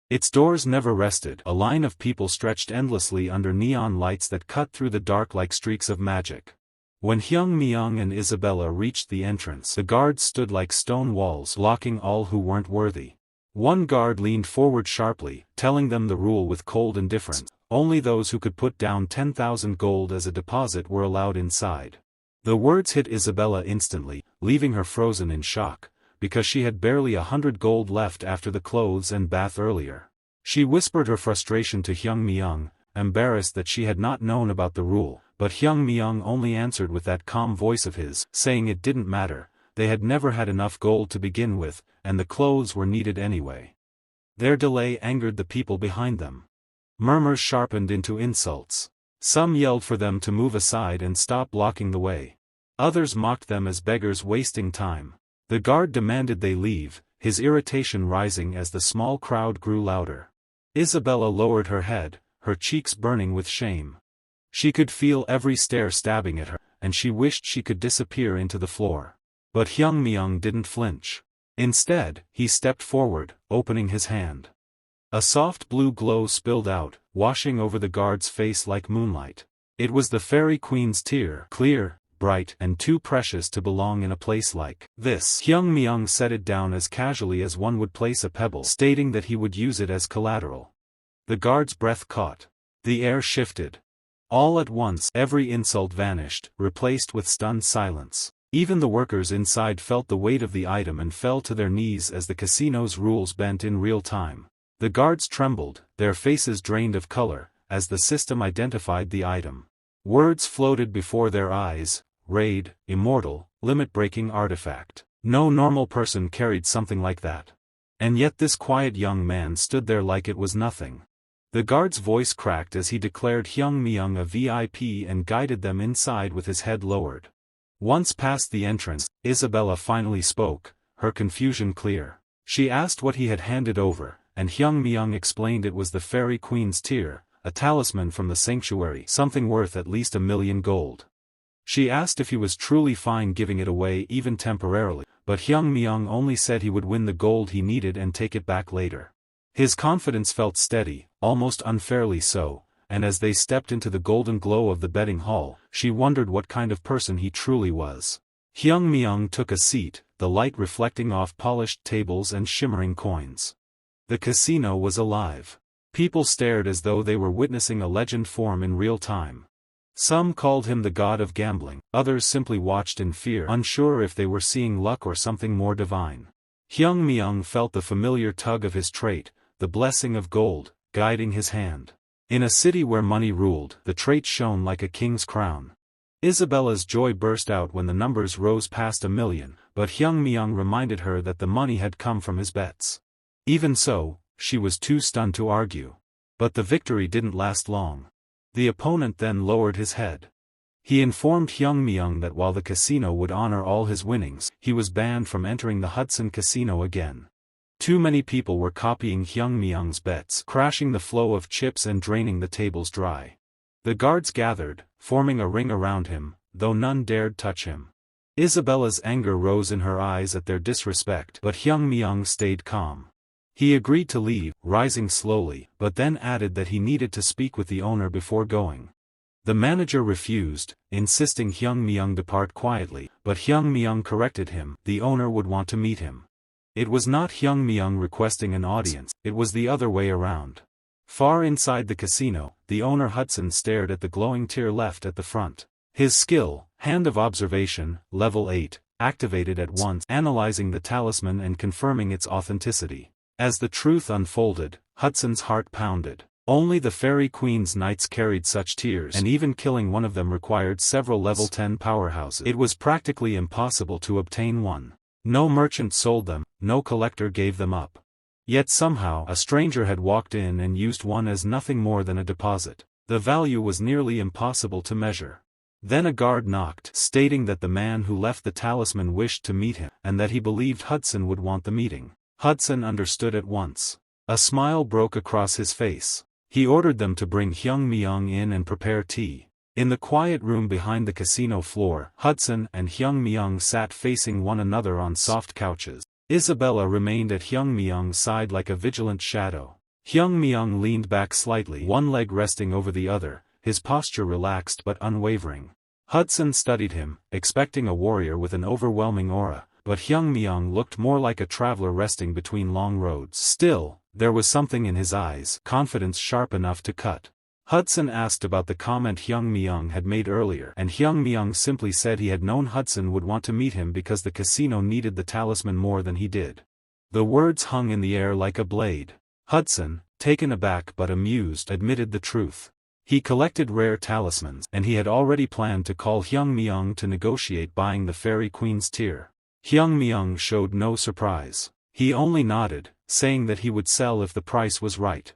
Its doors never rested, a line of people stretched endlessly under neon lights that cut through the dark like streaks of magic. When Hyung Myung and Isabella reached the entrance, the guards stood like stone walls, blocking all who weren't worthy. One guard leaned forward sharply, telling them the rule with cold indifference: only those who could put down 10,000 gold as a deposit were allowed inside. The words hit Isabella instantly, leaving her frozen in shock, because she had barely 100 gold left after the clothes and bath earlier. She whispered her frustration to Hyung Myung, embarrassed that she had not known about the rule, but Hyung Myung only answered with that calm voice of his, saying it didn't matter, they had never had enough gold to begin with, and the clothes were needed anyway. Their delay angered the people behind them. Murmurs sharpened into insults. Some yelled for them to move aside and stop blocking the way. Others mocked them as beggars wasting time. The guard demanded they leave, his irritation rising as the small crowd grew louder. Isabella lowered her head, her cheeks burning with shame. She could feel every stare stabbing at her, and she wished she could disappear into the floor. But Hyung Myung didn't flinch. Instead, he stepped forward, opening his hand. A soft blue glow spilled out, washing over the guard's face like moonlight. It was the Fairy Queen's tear, clear, bright, and too precious to belong in a place like this. Hyung Myung set it down as casually as one would place a pebble, stating that he would use it as collateral. The guard's breath caught. The air shifted. All at once, every insult vanished, replaced with stunned silence. Even the workers inside felt the weight of the item and fell to their knees as the casino's rules bent in real time. The guards trembled, their faces drained of color, as the system identified the item. Words floated before their eyes: raid, immortal, limit-breaking artifact. No normal person carried something like that. And yet this quiet young man stood there like it was nothing. The guard's voice cracked as he declared Hyung Myung a VIP and guided them inside with his head lowered. Once past the entrance, Isabella finally spoke, her confusion clear. She asked what he had handed over, and Hyung Myung explained it was the Fairy Queen's tear, a talisman from the sanctuary, something worth at least 1,000,000 gold. She asked if he was truly fine giving it away even temporarily, but Hyung Myung only said he would win the gold he needed and take it back later. His confidence felt steady, almost unfairly so, and as they stepped into the golden glow of the betting hall, she wondered what kind of person he truly was. Hyung Myung took a seat, the light reflecting off polished tables and shimmering coins. The casino was alive. People stared as though they were witnessing a legend form in real time. Some called him the god of gambling, others simply watched in fear, unsure if they were seeing luck or something more divine. Hyung Myung felt the familiar tug of his trait, the blessing of gold, guiding his hand. In a city where money ruled, the trait shone like a king's crown. Isabella's joy burst out when the numbers rose past 1 million, but Hyung Myung reminded her that the money had come from his bets. Even so, she was too stunned to argue. But the victory didn't last long. The opponent then lowered his head. He informed Hyung Myung that while the casino would honor all his winnings, he was banned from entering the Hudson Casino again. Too many people were copying Hyung Myung's bets, crashing the flow of chips and draining the tables dry. The guards gathered, forming a ring around him, though none dared touch him. Isabella's anger rose in her eyes at their disrespect, but Hyung Myung stayed calm. He agreed to leave, rising slowly, but then added that he needed to speak with the owner before going. The manager refused, insisting Hyung Myung depart quietly, but Hyung Myung corrected him, the owner would want to meet him. It was not Hyung Myung requesting an audience, it was the other way around. Far inside the casino, the owner Hudson stared at the glowing tear left at the front. His skill, hand of observation, level 8, activated at once, analyzing the talisman and confirming its authenticity. As the truth unfolded, Hudson's heart pounded. Only the Fairy Queen's knights carried such tears, and even killing one of them required several level 10 powerhouses. It was practically impossible to obtain one. No merchant sold them, no collector gave them up. Yet somehow a stranger had walked in and used one as nothing more than a deposit. The value was nearly impossible to measure. Then a guard knocked, stating that the man who left the talisman wished to meet him, and that he believed Hudson would want the meeting. Hudson understood at once. A smile broke across his face. He ordered them to bring Hyung Myung in and prepare tea. In the quiet room behind the casino floor, Hudson and Hyung Myung sat facing one another on soft couches. Isabella remained at Hyung Myung's side like a vigilant shadow. Hyung Myung leaned back slightly, one leg resting over the other, his posture relaxed but unwavering. Hudson studied him, expecting a warrior with an overwhelming aura, but Hyung Myung looked more like a traveler resting between long roads. Still, there was something in his eyes, confidence sharp enough to cut. Hudson asked about the comment Hyung Myung had made earlier, and Hyung Myung simply said he had known Hudson would want to meet him because the casino needed the talisman more than he did. The words hung in the air like a blade. Hudson, taken aback but amused, admitted the truth. He collected rare talismans, and he had already planned to call Hyung Myung to negotiate buying the Fairy Queen's tear. Hyung Myung showed no surprise. He only nodded, saying that he would sell if the price was right.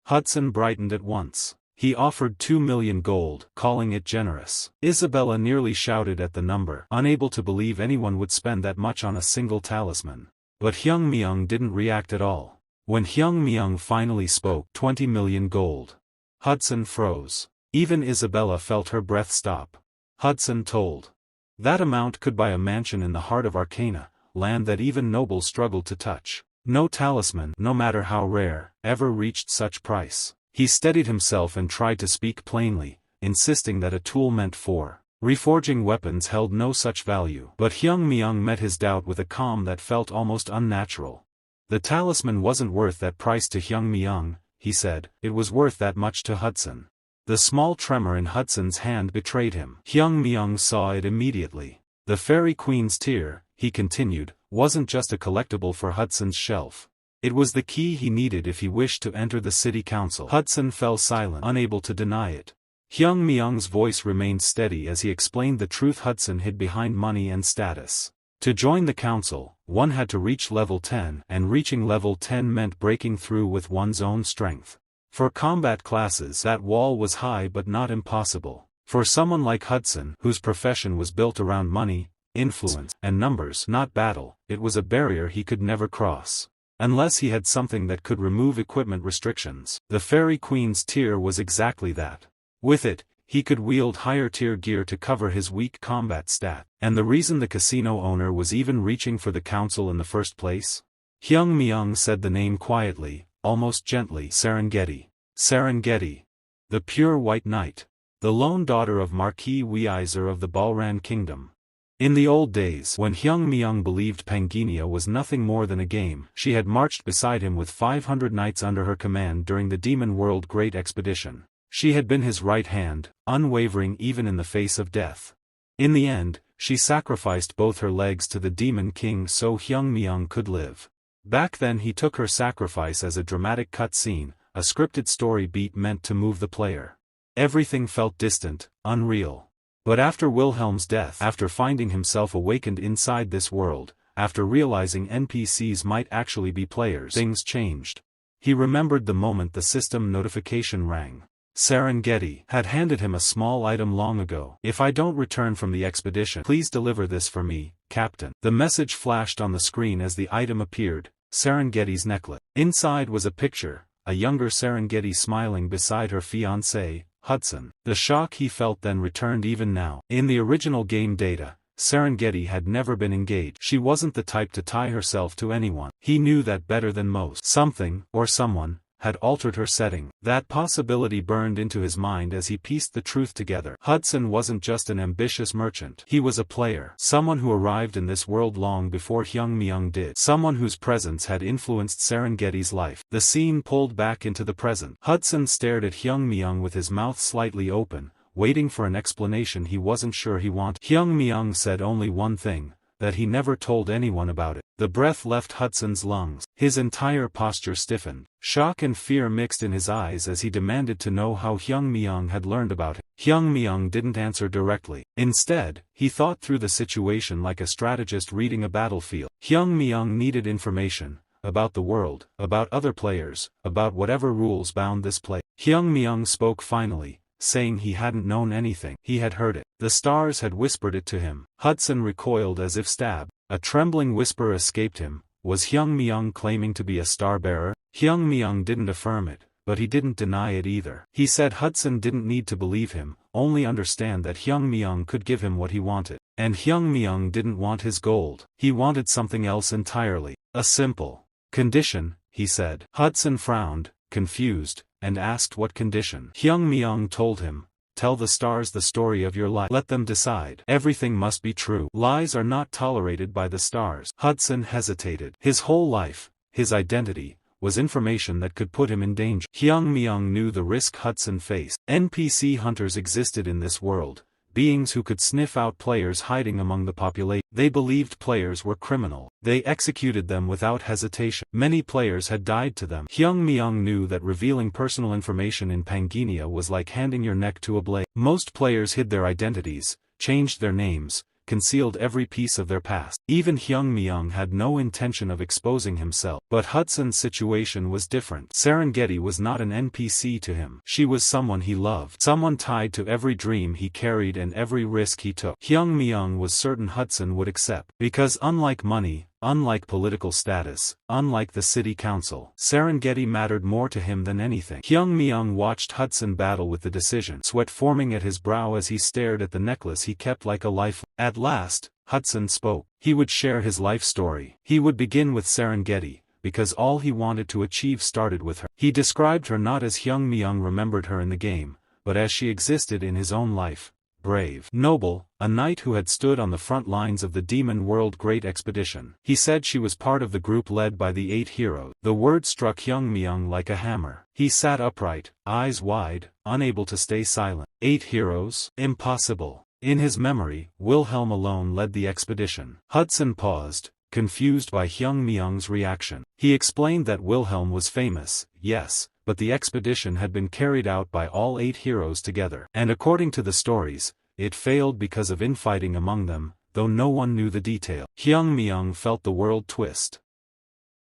Hudson brightened at once. He offered 2 million gold, calling it generous. Isabella nearly shouted at the number, unable to believe anyone would spend that much on a single talisman. But Hyung Myung didn't react at all. When Hyung Myung finally spoke, 20 million gold. Hudson froze. Even Isabella felt her breath stop. Hudson told. That amount could buy a mansion in the heart of Arcana, land that even nobles struggled to touch. No talisman, no matter how rare, ever reached such price. He steadied himself and tried to speak plainly, insisting that a tool meant for reforging weapons held no such value. But Hyung Myung met his doubt with a calm that felt almost unnatural. The talisman wasn't worth that price to Hyung Myung, he said, it was worth that much to Hudson. The small tremor in Hudson's hand betrayed him. Hyung Myung saw it immediately. The Fairy Queen's tear, he continued, wasn't just a collectible for Hudson's shelf. It was the key he needed if he wished to enter the city council. Hudson fell silent, unable to deny it. Hyung Myung's voice remained steady as he explained the truth Hudson hid behind money and status. To join the council, one had to reach level 10, and reaching level 10 meant breaking through with one's own strength. For combat classes, that wall was high but not impossible. For someone like Hudson, whose profession was built around money, influence, and numbers, not battle, it was a barrier he could never cross. Unless he had something that could remove equipment restrictions. The Fairy Queen's tear was exactly that. With it, he could wield higher tier gear to cover his weak combat stat. And the reason the casino owner was even reaching for the council in the first place? Hyung Myung said the name quietly, almost gently. Serengeti. Serengeti. The pure white knight. The lone daughter of Marquis Weiser of the Balran Kingdom. In the old days, when Hyung Myung believed Panginia was nothing more than a game, she had marched beside him with 500 knights under her command during the Demon World Great Expedition. She had been his right hand, unwavering even in the face of death. In the end, she sacrificed both her legs to the Demon King so Hyungmyeong could live. Back then he took her sacrifice as a dramatic cut scene, a scripted story beat meant to move the player. Everything felt distant, unreal. But after Wilhelm's death, after finding himself awakened inside this world, after realizing NPCs might actually be players, things changed. He remembered the moment the system notification rang. Serengeti had handed him a small item long ago. "If I don't return from the expedition, please deliver this for me, Captain." The message flashed on the screen as the item appeared, Serengeti's necklace. Inside was a picture, a younger Serengeti smiling beside her fiancé, Hudson. The shock he felt then returned even now. In the original game data, Serengeti had never been engaged. She wasn't the type to tie herself to anyone. He knew that better than most. Something, or someone, had altered her setting. That possibility burned into his mind as he pieced the truth together. Hudson wasn't just an ambitious merchant. He was a player. Someone who arrived in this world long before Hyungmyeong did. Someone whose presence had influenced Serengeti's life. The scene pulled back into the present. Hudson stared at Hyungmyeong with his mouth slightly open, waiting for an explanation he wasn't sure he wanted. Hyungmyeong said only one thing, that he never told anyone about it. The breath left Hudson's lungs. His entire posture stiffened. Shock and fear mixed in his eyes as he demanded to know how Hyungmyeong had learned about it. Hyungmyeong didn't answer directly. Instead, he thought through the situation like a strategist reading a battlefield. Hyungmyeong needed information, about the world, about other players, about whatever rules bound this place. Hyungmyeong spoke finally, saying he hadn't known anything. He had heard it. The stars had whispered it to him. Hudson recoiled as if stabbed. A trembling whisper escaped him. Was Hyungmyeong claiming to be a star-bearer? Hyungmyeong didn't affirm it, but he didn't deny it either. He said Hudson didn't need to believe him, only understand that Hyungmyeong could give him what he wanted. And Hyungmyeong didn't want his gold. He wanted something else entirely. A simple condition, he said. Hudson frowned, confused, and asked what condition. Hyungmyeong told him, "Tell the stars the story of your life. Let them decide. Everything must be true. Lies are not tolerated by the stars." Hudson hesitated. His whole life, his identity, was information that could put him in danger. Hyungmyeong knew the risk Hudson faced. NPC hunters existed in this world, beings who could sniff out players hiding among the population. They believed players were criminal. They executed them without hesitation. Many players had died to them. Hyungmyeong knew that revealing personal information in Pangaea was like handing your neck to a blade. Most players hid their identities, changed their names, concealed every piece of their past. Even Hyungmyeong had no intention of exposing himself. But Hudson's situation was different. Serengeti was not an NPC to him. She was someone he loved. Someone tied to every dream he carried and every risk he took. Hyungmyeong was certain Hudson would accept. Because unlike money, unlike political status, unlike the city council, Serengeti mattered more to him than anything. Hyungmyeong watched Hudson battle with the decision, sweat forming at his brow as he stared at the necklace he kept like a lifeline. At last, Hudson spoke. He would share his life story. He would begin with Serengeti, because all he wanted to achieve started with her. He described her not as Hyungmyeong remembered her in the game, but as she existed in his own life. Brave, noble, a knight who had stood on the front lines of the Demon World Great Expedition. He said she was part of the group led by the 8 heroes. The word struck Hyungmyeong like a hammer. He sat upright, eyes wide, unable to stay silent. 8 heroes? Impossible. In his memory, Wilhelm alone led the expedition. Hudson paused, confused by Hyungmyeong's reaction. He explained that Wilhelm was famous, yes, but the expedition had been carried out by all 8 heroes together. And according to the stories, it failed because of infighting among them, though no one knew the detail. Hyungmyeong felt the world twist.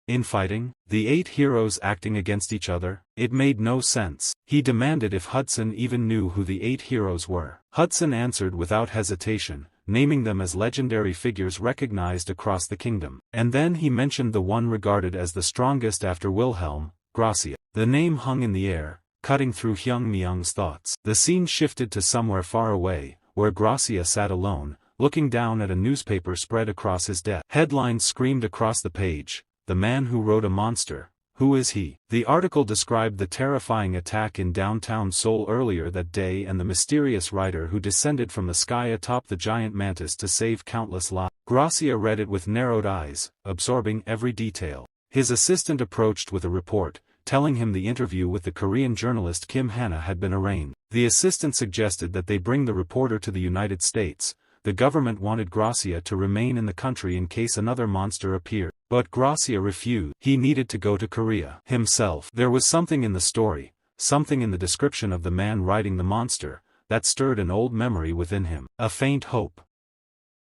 Infighting? The 8 heroes acting against each other? It made no sense. He demanded if Hudson even knew who the 8 heroes were. Hudson answered without hesitation, naming them as legendary figures recognized across the kingdom. And then he mentioned the one regarded as the strongest after Wilhelm, Gracia. The name hung in the air, cutting through Hyungmyeong's thoughts. The scene shifted to somewhere far away, where Gracia sat alone, looking down at a newspaper spread across his desk. Headlines screamed across the page, "The man who rode a monster. Who is he?" The article described the terrifying attack in downtown Seoul earlier that day and the mysterious rider who descended from the sky atop the giant mantis to save countless lives. Gracia read it with narrowed eyes, absorbing every detail. His assistant approached with a report, telling him the interview with the Korean journalist Kim Hana had been arranged. The assistant suggested that they bring the reporter to the United States, the government wanted Gracia to remain in the country in case another monster appeared. But Gracia refused. He needed to go to Korea himself. There was something in the story, something in the description of the man riding the monster, that stirred an old memory within him. A faint hope.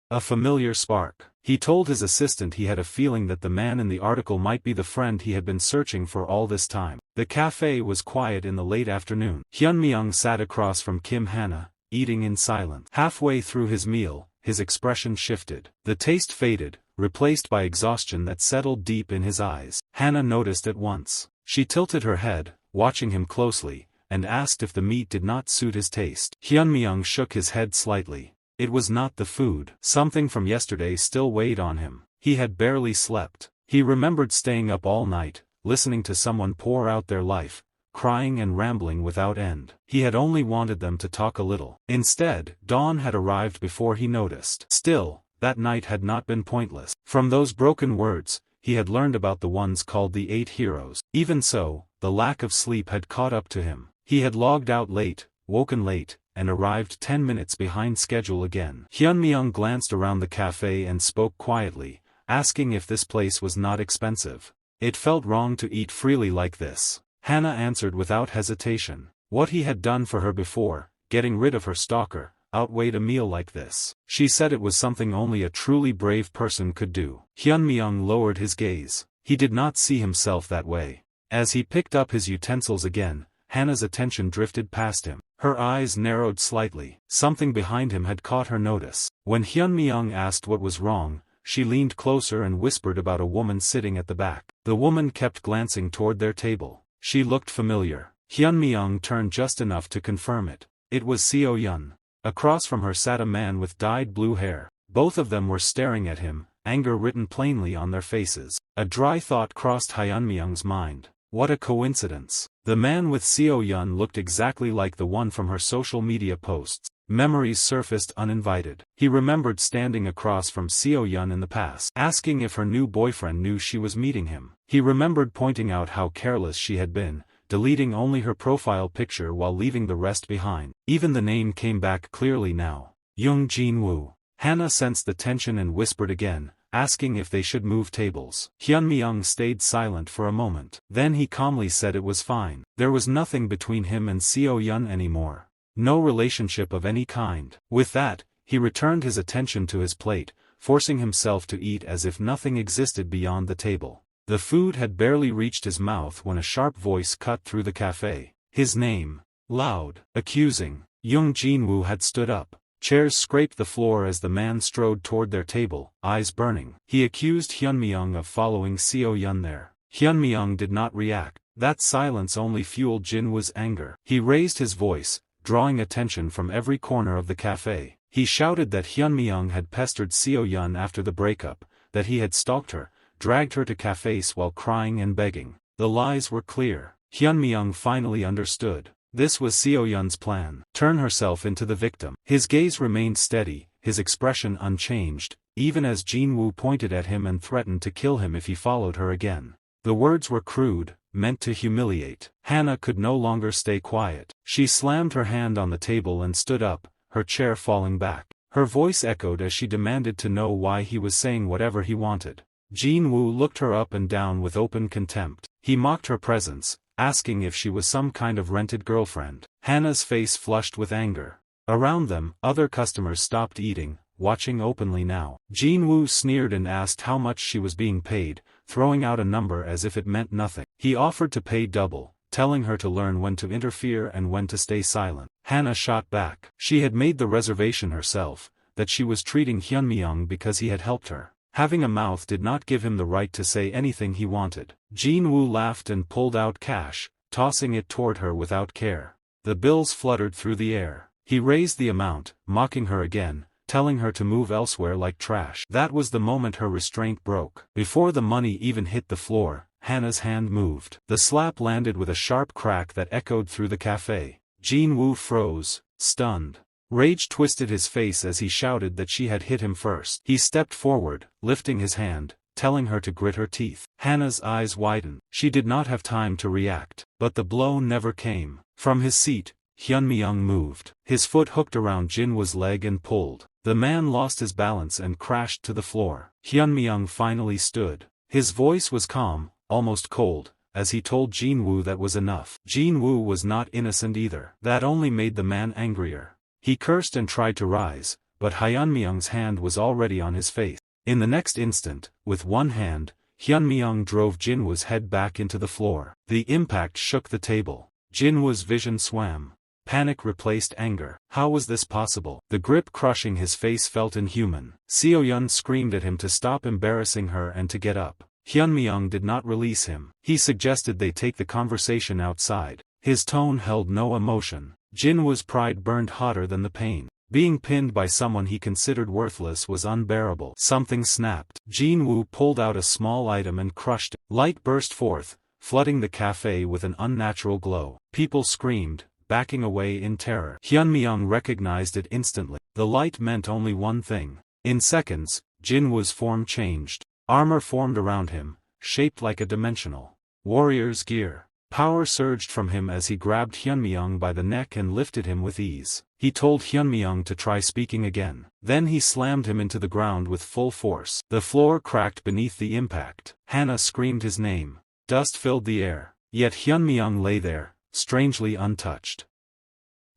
A familiar spark. He told his assistant he had a feeling that the man in the article might be the friend he had been searching for all this time. The cafe was quiet in the late afternoon. Hyunmyeong sat across from Kim Hana, eating in silence. Halfway through his meal, his expression shifted. The taste faded, replaced by exhaustion that settled deep in his eyes. Hana noticed at once. She tilted her head, watching him closely, and asked if the meat did not suit his taste. Hyunmyeong shook his head slightly. It was not the food. Something from yesterday still weighed on him. He had barely slept. He remembered staying up all night, listening to someone pour out their life, crying and rambling without end. He had only wanted them to talk a little. Instead, dawn had arrived before he noticed. Still, that night had not been pointless. From those broken words, he had learned about the ones called the 8 heroes. Even so, the lack of sleep had caught up to him. He had logged out late, woken late, and arrived 10 minutes behind schedule again. Hyunmyeong glanced around the cafe and spoke quietly, asking if this place was not expensive. It felt wrong to eat freely like this. Hana answered without hesitation. What he had done for her before, getting rid of her stalker, outweighed a meal like this. She said it was something only a truly brave person could do. Hyunmyeong lowered his gaze. He did not see himself that way. As he picked up his utensils again, Hana's attention drifted past him. Her eyes narrowed slightly. Something behind him had caught her notice. When Hyunmyeong asked what was wrong, she leaned closer and whispered about a woman sitting at the back. The woman kept glancing toward their table. She looked familiar. Hyunmyeong turned just enough to confirm it. It was Seo-yeon. Across from her sat a man with dyed blue hair. Both of them were staring at him, anger written plainly on their faces. A dry thought crossed Hyunmyeong's mind. What a coincidence. The man with Seo-yeon looked exactly like the one from her social media posts. Memories surfaced uninvited. He remembered standing across from Seo-yeon in the past, asking if her new boyfriend knew she was meeting him. He remembered pointing out how careless she had been, deleting only her profile picture while leaving the rest behind. Even the name came back clearly now. Young Jin-woo. Hana sensed the tension and whispered again, asking if they should move tables. Hyunmyeong stayed silent for a moment. Then he calmly said it was fine. There was nothing between him and Seo-yeon anymore. No relationship of any kind. With that, he returned his attention to his plate, forcing himself to eat as if nothing existed beyond the table. The food had barely reached his mouth when a sharp voice cut through the cafe. His name. Loud. Accusing. Young Jin-woo had stood up. Chairs scraped the floor as the man strode toward their table, eyes burning. He accused Hyunmyeong of following Seo-yeon there. Hyunmyeong did not react. That silence only fueled Jin-woo's anger. He raised his voice, drawing attention from every corner of the cafe. He shouted that Hyunmyeong had pestered Seo-yeon after the breakup, that he had stalked her, dragged her to cafes while crying and begging. The lies were clear. Hyunmyeong finally understood. This was Seo-yeon's plan. Turn herself into the victim. His gaze remained steady, his expression unchanged, even as Jin-woo pointed at him and threatened to kill him if he followed her again. The words were crude, meant to humiliate. Hana could no longer stay quiet. She slammed her hand on the table and stood up, her chair falling back. Her voice echoed as she demanded to know why he was saying whatever he wanted. Jin-woo looked her up and down with open contempt. He mocked her presence, asking if she was some kind of rented girlfriend. Hana's face flushed with anger. Around them, other customers stopped eating, watching openly now. Jin-woo sneered and asked how much she was being paid, throwing out a number as if it meant nothing. He offered to pay double, telling her to learn when to interfere and when to stay silent. Hana shot back. She had made the reservation herself, that she was treating Hyunmyeong because he had helped her. Having a mouth did not give him the right to say anything he wanted. Jin-woo laughed and pulled out cash, tossing it toward her without care. The bills fluttered through the air. He raised the amount, mocking her again, telling her to move elsewhere like trash. That was the moment her restraint broke. Before the money even hit the floor, Hana's hand moved. The slap landed with a sharp crack that echoed through the cafe. Jin-woo froze, stunned. Rage twisted his face as he shouted that she had hit him first. He stepped forward, lifting his hand, telling her to grit her teeth. Hana's eyes widened. She did not have time to react. But the blow never came. From his seat, Hyunmyeong moved. His foot hooked around Jin-woo's leg and pulled. The man lost his balance and crashed to the floor. Hyunmyeong finally stood. His voice was calm, almost cold, as he told Jinwoo that was enough. Jinwoo was not innocent either. That only made the man angrier. He cursed and tried to rise, but Hyunmyeong's hand was already on his face. In the next instant, with one hand, Hyunmyeong drove Jinwoo's head back into the floor. The impact shook the table. Jinwoo's vision swam. Panic replaced anger. How was this possible? The grip crushing his face felt inhuman. Seo-yeon screamed at him to stop embarrassing her and to get up. Hyunmyeong did not release him. He suggested they take the conversation outside. His tone held no emotion. Jinwoo's pride burned hotter than the pain. Being pinned by someone he considered worthless was unbearable. Something snapped. Jinwoo pulled out a small item and crushed it. Light burst forth, flooding the cafe with an unnatural glow. People screamed, backing away in terror. Hyunmyeong recognized it instantly. The light meant only one thing. In seconds, Jinwoo's form changed. Armor formed around him, shaped like a dimensional warrior's gear. Power surged from him as he grabbed Hyunmyeong by the neck and lifted him with ease. He told Hyunmyeong to try speaking again. Then he slammed him into the ground with full force. The floor cracked beneath the impact. Hannah screamed his name. Dust filled the air. Yet Hyunmyeong lay there, strangely untouched.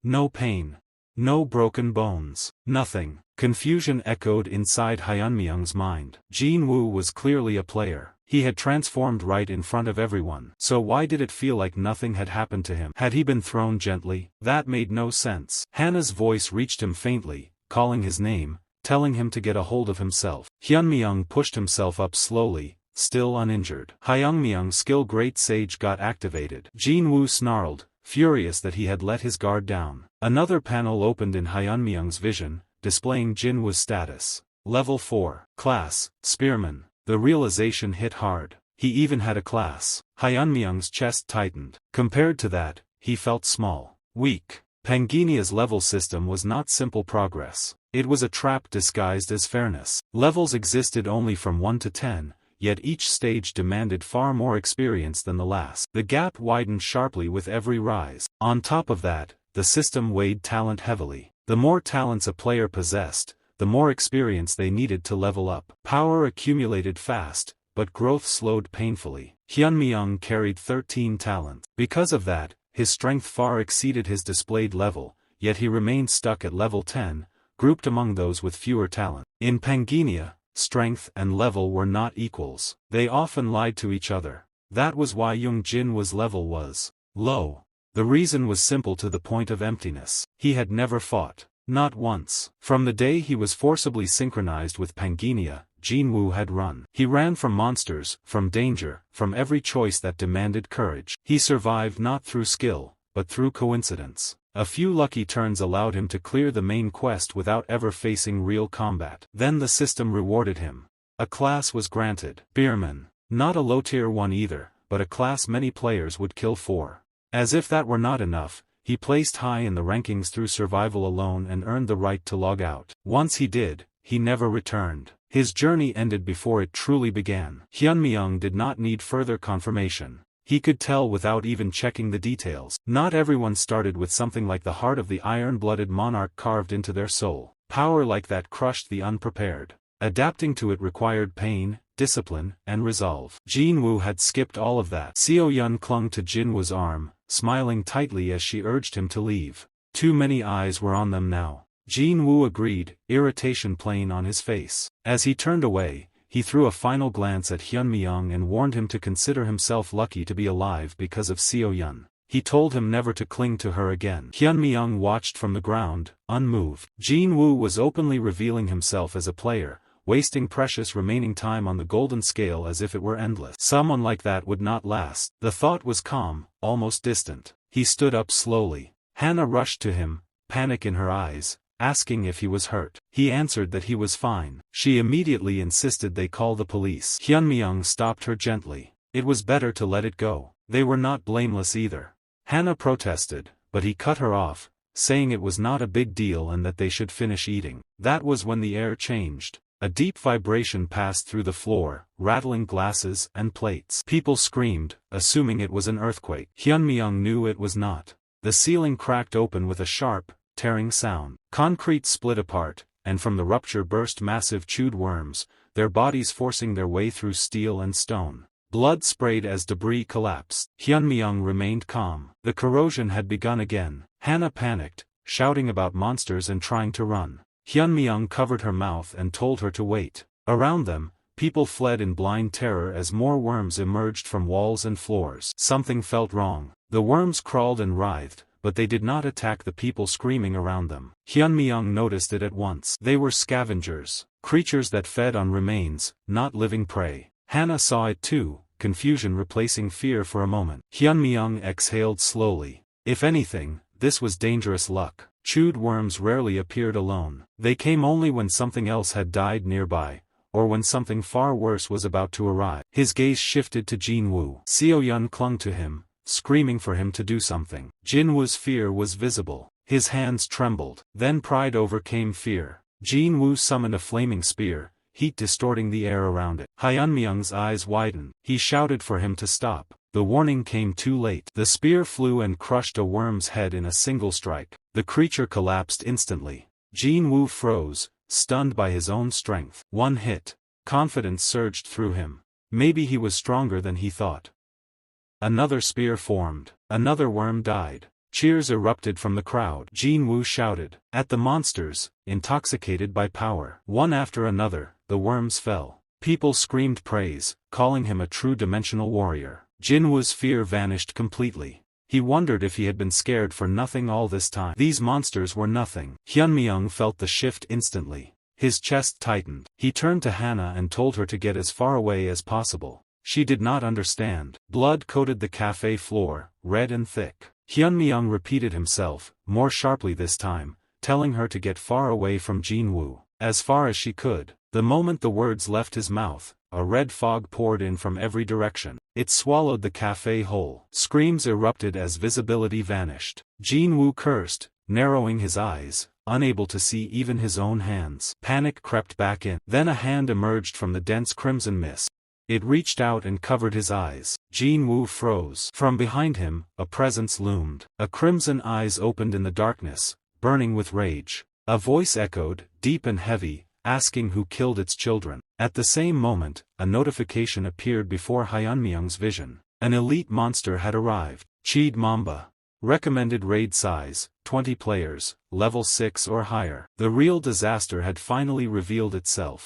No pain. No broken bones. Nothing. Confusion echoed inside Hyunmyeong's mind. Jinwoo was clearly a player. He had transformed right in front of everyone. So why did it feel like nothing had happened to him? Had he been thrown gently? That made no sense. Hannah's voice reached him faintly, calling his name, telling him to get a hold of himself. Hyunmyeong pushed himself up slowly, still uninjured. Hyunmyeong's skill Great Sage got activated. Jinwoo snarled, furious that he had let his guard down. Another panel opened in Hyunmyeong's vision, displaying Jinwoo's status. Level 4. Class, Spearman. The realization hit hard. He even had a class. Hyunmyeong's chest tightened. Compared to that, he felt small. Weak. Panginia's level system was not simple progress. It was a trap disguised as fairness. Levels existed only from 1 to 10, yet each stage demanded far more experience than the last. The gap widened sharply with every rise. On top of that, the system weighed talent heavily. The more talents a player possessed, the more experience they needed to level up. Power accumulated fast, but growth slowed painfully. Hyunmyeong carried 13 talents. Because of that, his strength far exceeded his displayed level, yet he remained stuck at level 10, grouped among those with fewer talent. In Panginia, strength and level were not equals. They often lied to each other. That was why Yoongjin's level was low. The reason was simple to the point of emptiness. He had never fought. Not once. From the day he was forcibly synchronized with Panginia, Jinwoo had run. He ran from monsters, from danger, from every choice that demanded courage. He survived not through skill, but through coincidence. A few lucky turns allowed him to clear the main quest without ever facing real combat. Then the system rewarded him. A class was granted. Spearman. Not a low-tier one either, but a class many players would kill for. As if that were not enough, he placed high in the rankings through survival alone and earned the right to log out. Once he did, he never returned. His journey ended before it truly began. Hyunmyeong did not need further confirmation. He could tell without even checking the details. Not everyone started with something like the heart of the iron-blooded monarch carved into their soul. Power like that crushed the unprepared. Adapting to it required pain, discipline, and resolve. Jinwoo had skipped all of that. Seo-yeon clung to Jinwoo's arm, smiling tightly as she urged him to leave. Too many eyes were on them now. Jinwoo agreed, irritation plain on his face. As he turned away, he threw a final glance at Hyunmyeong and warned him to consider himself lucky to be alive because of Seo-yeon. He told him never to cling to her again. Hyunmyeong watched from the ground, unmoved. Jinwoo was openly revealing himself as a player, wasting precious remaining time on the golden scale as if it were endless. Someone like that would not last. The thought was calm, almost distant. He stood up slowly. Hannah rushed to him, panic in her eyes, asking if he was hurt. He answered that he was fine. She immediately insisted they call the police. Hyunmyeong stopped her gently. It was better to let it go. They were not blameless either. Hannah protested, but he cut her off, saying it was not a big deal and that they should finish eating. That was when the air changed. A deep vibration passed through the floor, rattling glasses and plates. People screamed, assuming it was an earthquake. Hyunmyeong knew it was not. The ceiling cracked open with a sharp, tearing sound. Concrete split apart, and from the rupture burst massive chewed worms, their bodies forcing their way through steel and stone. Blood sprayed as debris collapsed. Hyunmyeong remained calm. The corrosion had begun again. Hana panicked, shouting about monsters and trying to run. Hyunmyeong covered her mouth and told her to wait. Around them, people fled in blind terror as more worms emerged from walls and floors. Something felt wrong. The worms crawled and writhed, but they did not attack the people screaming around them. Hyunmyeong noticed it at once. They were scavengers, creatures that fed on remains, not living prey. Hana saw it too, confusion replacing fear for a moment. Hyunmyeong exhaled slowly. If anything, this was dangerous luck. Chewed worms rarely appeared alone. They came only when something else had died nearby, or when something far worse was about to arrive. His gaze shifted to Jinwoo. Seo-yun clung to him, screaming for him to do something. Jinwoo's fear was visible. His hands trembled. Then pride overcame fear. Jinwoo summoned a flaming spear, heat distorting the air around it. Hyunmyeong's eyes widened. He shouted for him to stop. The warning came too late. The spear flew and crushed a worm's head in a single strike. The creature collapsed instantly. Jinwoo froze, stunned by his own strength. One hit. Confidence surged through him. Maybe he was stronger than he thought. Another spear formed. Another worm died. Cheers erupted from the crowd. Jinwoo shouted at the monsters, intoxicated by power. One after another, the worms fell. People screamed praise, calling him a true dimensional warrior. Jinwoo's fear vanished completely. He wondered if he had been scared for nothing all this time. These monsters were nothing. Hyunmyeong felt the shift instantly. His chest tightened. He turned to Hana and told her to get as far away as possible. She did not understand. Blood coated the cafe floor, red and thick. Hyunmyeong repeated himself, more sharply this time, telling her to get far away from Jinwoo, as far as she could. The moment the words left his mouth, a red fog poured in from every direction. It swallowed the cafe whole. Screams erupted as visibility vanished. Jinwoo cursed, narrowing his eyes, unable to see even his own hands. Panic crept back in. Then a hand emerged from the dense crimson mist. It reached out and covered his eyes. Jinwoo froze. From behind him, a presence loomed. A crimson eyes opened in the darkness, burning with rage. A voice echoed, deep and heavy, asking who killed its children. At the same moment, a notification appeared before Hyunmyeong's vision. An elite monster had arrived. Cheed Mamba. Recommended raid size, 20 players, level 6 or higher. The real disaster had finally revealed itself.